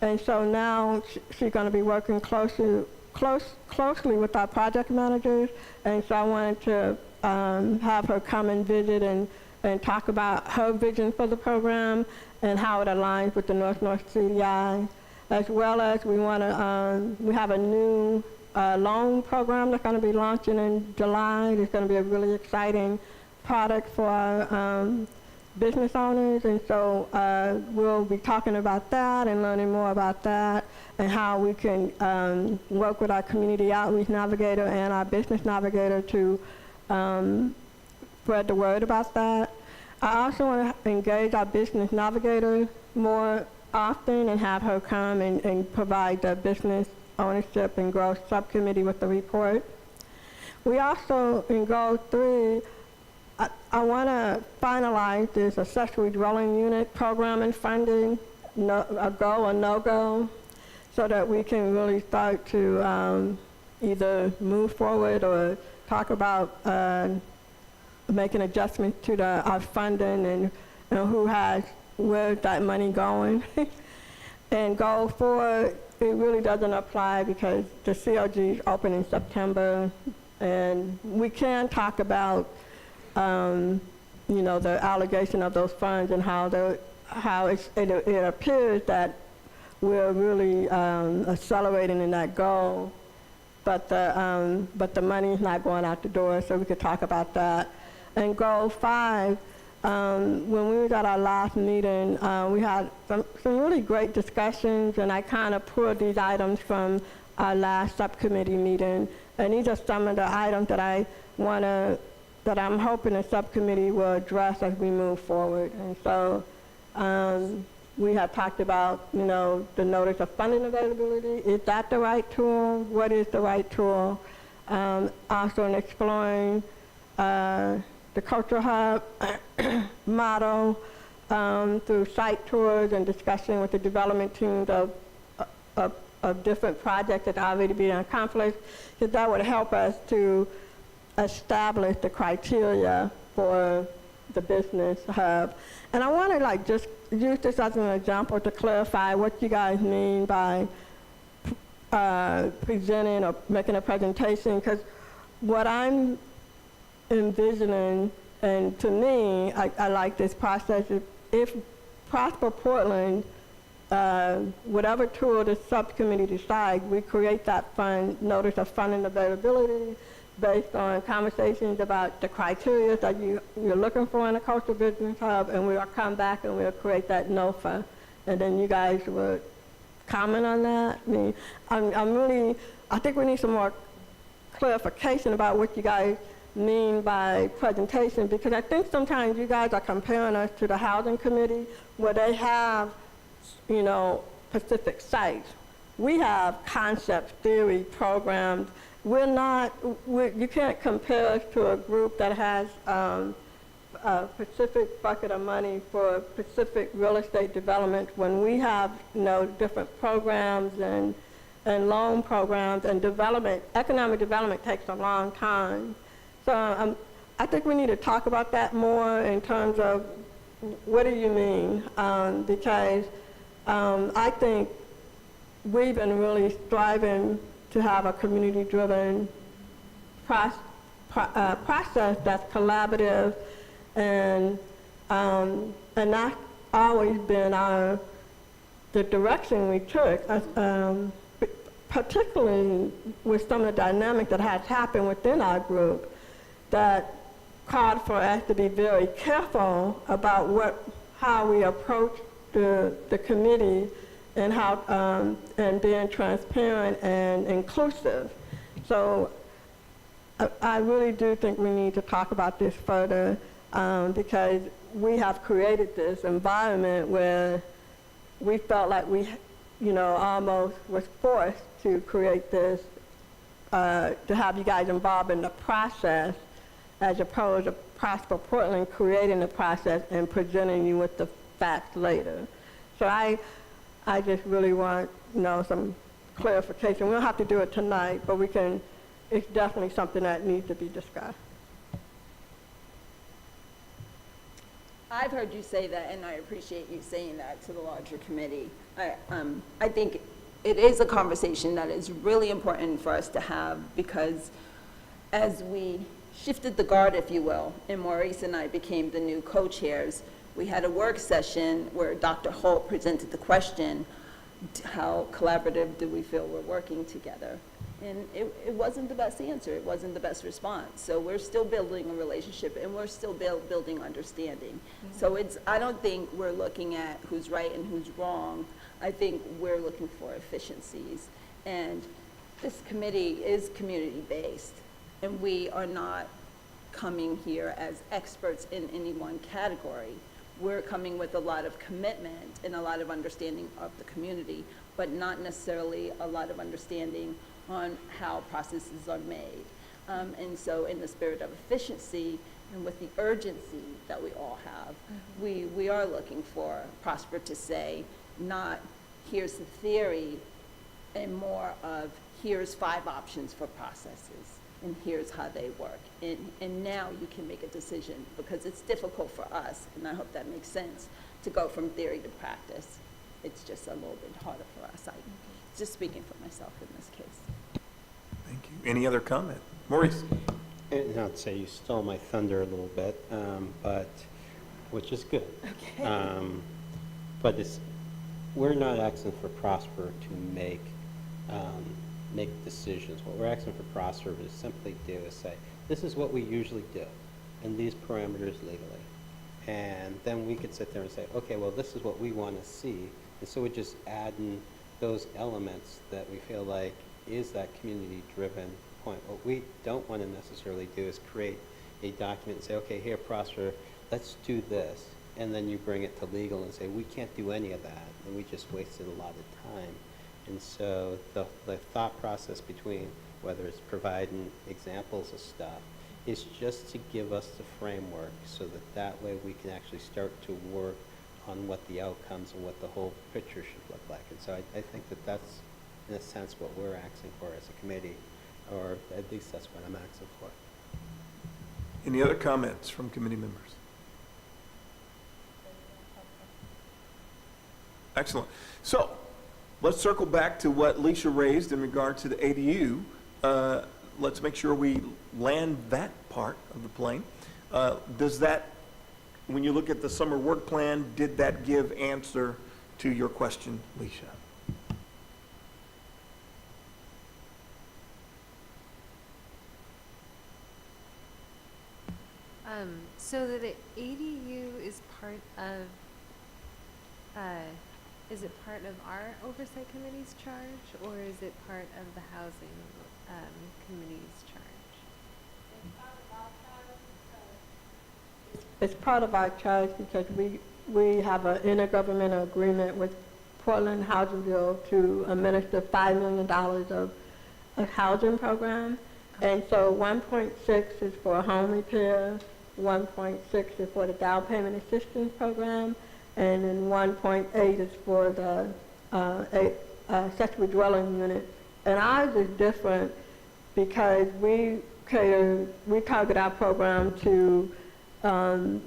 and so now she's going to be working closely with our project managers. And so I wanted to have her come and visit and talk about her vision for the program and how it aligns with the North CDI. As well as we have a new loan program that's going to be launching in July. It's going to be a really exciting product for our business owners, and so we'll be talking about that and learning more about that and how we can work with our community outreach navigator and our business navigator to spread the word about that. I also want to engage our business navigator more often and have her come and provide the business ownership and growth subcommittee with the report. We also, in Goal 3, I want to finalize this accessory dwelling unit program and funding, a go or no go, so that we can really start to either move forward or talk about making adjustments to our funding and where's that money going. And Goal 4, it really doesn't apply because the COG is open in September, and we can talk about the allocation of those funds and how it appears that we're really accelerating in that goal, but the money is not going out the door, so we could talk about that. And Goal 5, when we were at our last meeting, we had some really great discussions, and I kind of pulled these items from our last subcommittee meeting, and these are some of the items that I'm hoping the subcommittee will address as we move forward. And so we have talked about, the notice of funding availability. Is that the right tool? What is the right tool? Also in exploring the cultural hub model, through site tours and discussion with the development teams of different projects that are already being accomplished, because that would help us to establish the criteria for the business hub. And I want to just use this as an example to clarify what you guys mean by presenting or making a presentation, because what I'm envisioning, and to me, I like this process, if Prosper Portland, whatever tool the subcommittee decides, we create that fund, notice of funding availability based on conversations about the criteria that you're looking for in a coastal business hub, and we'll come back and we'll create that NOFA, and then you guys would comment on that. I mean, I think we need some more clarification about what you guys mean by presentation, because I think sometimes you guys are comparing us to the housing committee where they have, specific sites. We have concepts, theory, programs. You can't compare us to a group that has a specific bucket of money for specific real estate development when we have, different programs and loan programs, and economic development takes a long time. So I think we need to talk about that more in terms of what do you mean, because I think we've been really striving to have a community-driven process that's collaborative, and that's always been the direction we took, particularly with some of the dynamic that has happened within our group that called for us to be very careful about how we approach the committee and how and being transparent and inclusive. So I really do think we need to talk about this further, because we have created this environment where we felt like we, almost was forced to create this, to have you guys involved in the process, as opposed to Prosper Portland creating the process and presenting you with the facts later. So I just really want, some clarification. We don't have to do it tonight, but it's definitely something that needs to be discussed. I've heard you say that, and I appreciate you saying that to the larger committee. I think it is a conversation that is really important for us to have, because as we shifted the guard, if you will, and Maurice and I became the new co-chairs, we had a work session where Dr. Holt presented the question, how collaborative do we feel we're working together? And it wasn't the best answer. It wasn't the best response. So we're still building a relationship, and we're still building understanding. Mm-hmm. So I don't think we're looking at who's right and who's wrong. I think we're looking for efficiencies. And this committee is community-based, and we are not coming here as experts in any one category. We're coming with a lot of commitment and a lot of understanding of the community, but not necessarily a lot of understanding on how processes are made. And so in the spirit of efficiency and with the urgency that we all have, mm-hmm. we are looking for Prosper to say, not here's the theory, and more of here's 5 options for processes, and here's how they work. And now you can make a decision, because it's difficult for us, and I hope that makes sense, to go from theory to practice. It's just a little bit harder for us. I'm just speaking for myself in this case. Thank you. Any other comment? Maurice? And I'd say you stole my thunder a little bit, but which is good. Okay. But we're not asking for Prosper to make decisions. What we're asking for Prosper to simply do is say, this is what we usually do, and these parameters legally. And then we could sit there and say, okay, well, this is what we want to see. And so we just add in those elements that we feel like is that community-driven point. What we don't want to necessarily do is create a document and say, okay, here, Prosper, let's do this. And then you bring it to legal and say, we can't do any of that. And we just wasted a lot of time. And so the thought process between whether it's providing examples of stuff is just to give us the framework so that way we can actually start to work on what the outcomes and what the whole picture should look like. And so I think that that's, in a sense, what we're asking for as a committee, or at least that's what I'm asking for. Any other comments from committee members? Excellent. So let's circle back to what Leisha raised in regard to the ADU. Let's make sure we land that part of the plane. Does that, when you look at the summer work plan, did that give answer to your question, Leisha? So that the ADU is part of, is it part of our oversight committee's charge, or is it part of the housing committee's charge? It's part of our charge because we have an intergovernmental agreement with Portland Housing Bureau to administer $5 million of a housing program. And so 1.6 is for home repair, 1.6 is for the down payment assistance program, and then 1.8 is for the accessory dwelling unit. And ours is different because we target our program to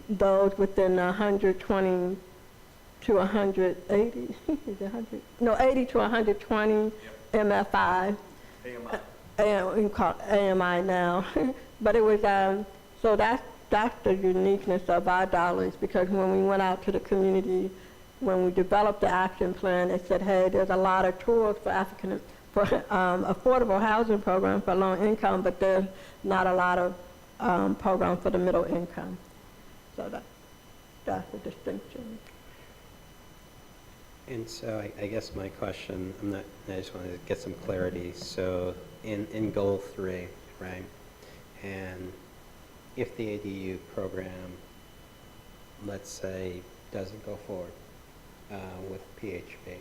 those within 120 to 180, is it 100? No, 80 to 120 MFI. AMI. We call it AMI now. But it was, so that's the uniqueness of our dollars, because when we went out to the community, when we developed the action plan, it said, hey, there's a lot of tools for affordable housing program for low income, but there's not a lot of program for the middle income. So that's the distinction. And so I guess my question, I just wanted to get some clarity. So in goal 3, right, and if the ADU program, let's say, doesn't go forward with PHP,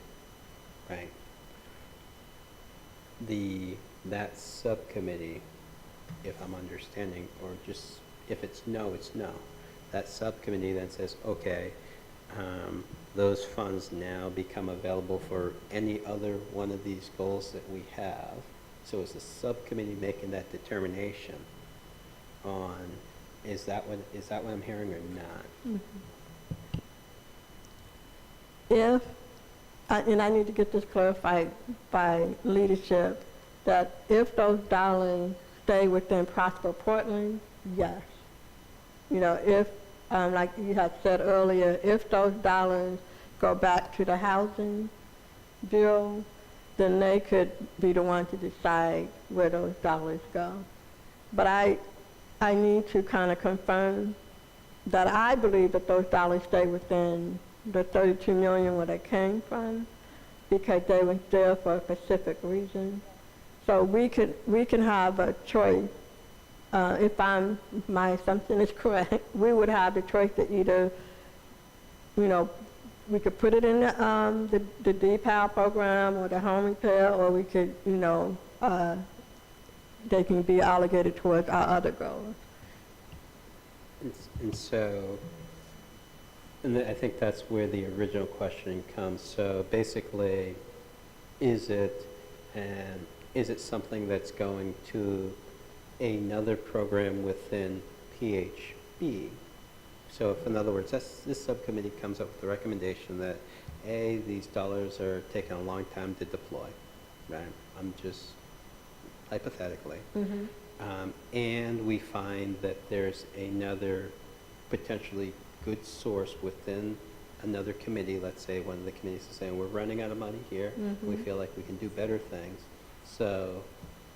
right, that subcommittee, if I'm understanding, or just if it's no, it's no, that subcommittee then says, okay, those funds now become available for any other one of these goals that we have. So is the subcommittee making that determination on, is that what I'm hearing or not? If, and I need to get this clarified by leadership, that if those dollars stay within Prosper Portland, yes. You know, if, like you had said earlier, if those dollars go back to the housing bureau, then they could be the one to decide where those dollars go. But I need to kind of confirm that I believe that those dollars stay within the 32 million where they came from, because they were there for a specific reason. So we can have a choice. If my assumption is correct, we would have the choice to either, you know, we could put it in the DPAL program or the home repair, or we could, you know, they can be allocated towards our other goals. And so, and I think that's where the original questioning comes. So basically, is it something that's going to another program within PHB? So if, in other words, this subcommittee comes up with the recommendation that, A, these dollars are taking a long time to deploy, right? I'm just hypothetically. And we find that there's another potentially good source within another committee. Let's say one of the committees is saying, we're running out of money here. We feel like we can do better things. So,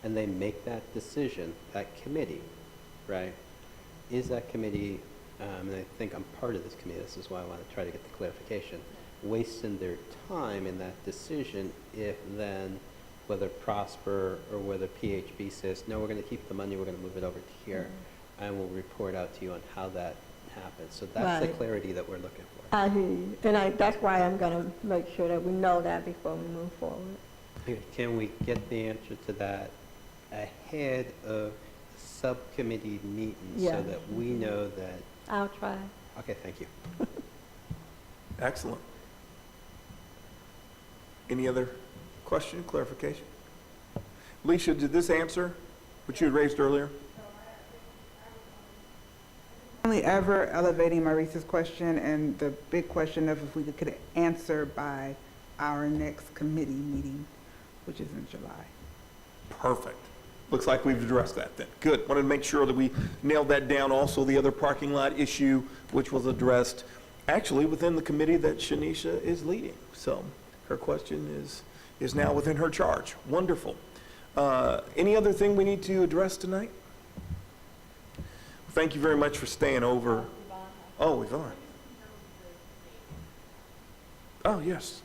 and they make that decision, that committee, right? Is that committee, and I think I'm part of this committee, this is why I want to try to get the clarification, wasting their time in that decision if then, whether Prosper or whether PHB says, no, we're going to keep the money, we're going to move it over to here, and we'll report out to you on how that happens. So that's the clarity that we're looking for. I hear you. And that's why I'm going to make sure that we know that before we move forward. Can we get the answer to that ahead of subcommittee meetings so that we know that? I'll try. Okay, thank you. Excellent. Any other question, clarification? Alicia, did this answer what you had raised earlier? Only ever elevating Maurice's question and the big question of if we could answer by our next committee meeting, which is in July. Perfect. Looks like we've addressed that then. Good. Wanted to make sure that we nailed that down. Also, the other parking lot issue, which was addressed actually within the committee that Shanisha is leading. So her question is now within her charge. Wonderful. Any other thing we need to address tonight? Thank you very much for staying over. Oh, Yvonne. Oh, yes.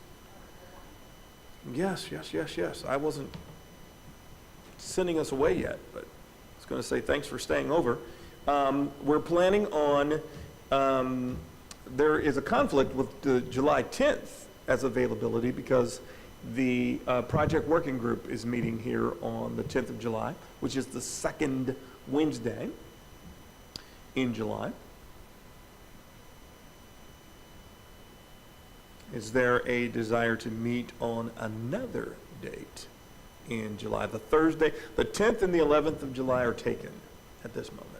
Yes. I wasn't sending us away yet, but I was going to say thanks for staying over. We're planning on, there is a conflict with the July 10th as availability because the project working group is meeting here on the 10th of July, which is the second Wednesday in July. Is there a desire to meet on another date in July? The Thursday, the 10th and the 11th of July are taken at this moment.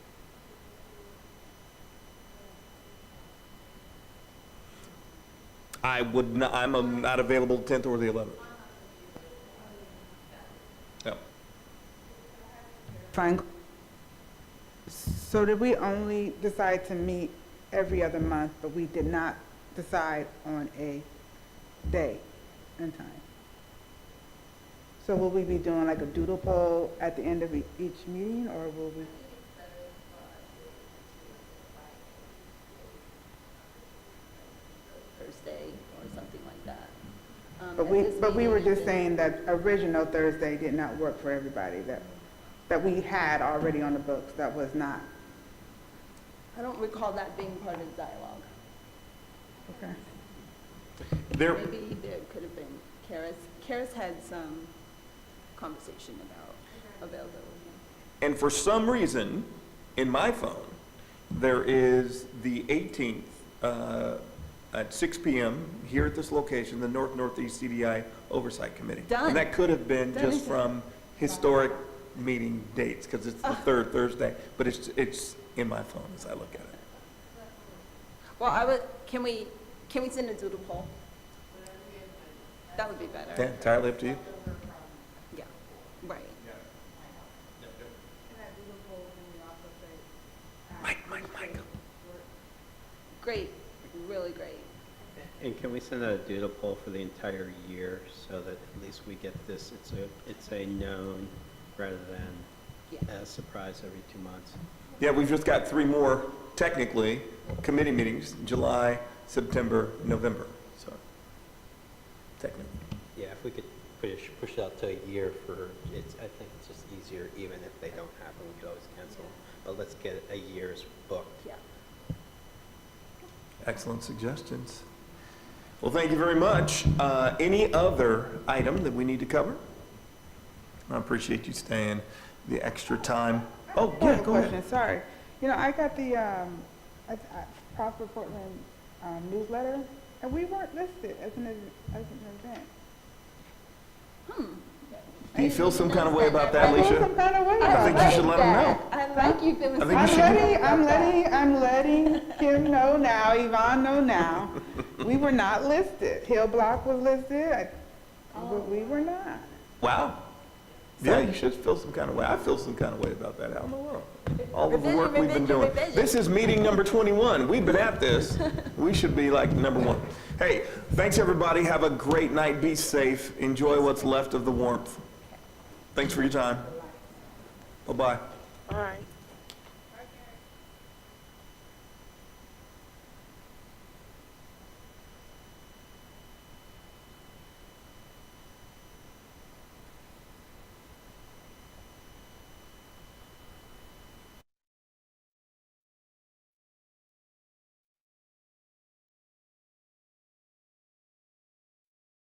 I'm not available the 10th or the 11th. Yeah. Fine. So did we only decide to meet every other month, but we did not decide on a day and time? So will we be doing like a doodle poll at the end of each meeting, or will we? Thursday or something like that. But we were just saying that original Thursday did not work for everybody, that we had already on the books, that was not. I don't recall that being part of the dialogue. Okay. Maybe there could have been Karis had some conversation about availability. And for some reason, in my phone, there is the 18th at 6 p.m. here at this location, the Northeast CDI Oversight Committee. Done. And that could have been Done. just from historic meeting dates, because it's the third Thursday, but it's in my phone as I look at it. Well, can we send a doodle poll? That would be better. Yeah, entirely up to you. Yeah, right. Mike. Great, really great. And can we send out a doodle poll for the entire year so that at least we get this, it's a known rather than a surprise every 2 months? Yeah, we've just got 3 more, technically, committee meetings, July, September, November, so, technically. Yeah, if we could push it out to a year I think it's just easier, even if they don't happen, we could always cancel them. But let's get a year's booked. Yeah. Excellent suggestions. Well, thank you very much. Any other item that we need to cover? I appreciate you staying the extra time. Oh, yeah, go ahead. Sorry. You know, I got the Prosper Portland newsletter, and we weren't listed as an event. Do you feel some kind of way about that, I feel Alicia? some kind of way I about think that. you should let them know. I like you feeling. I think you should. I'm letting him know now, Yvonne know now. We were not listed. Hill Block was listed, but we were not. Wow. Yeah, you should feel some kind of way. I feel some kind of way about that. How in the world? All of the work we've been doing. This is meeting number 21. We've been at this. We should be like number 1. Hey, thanks everybody. Have a great night. Be safe. Enjoy what's left of the warmth. Thanks for your time. Bye-bye. All right.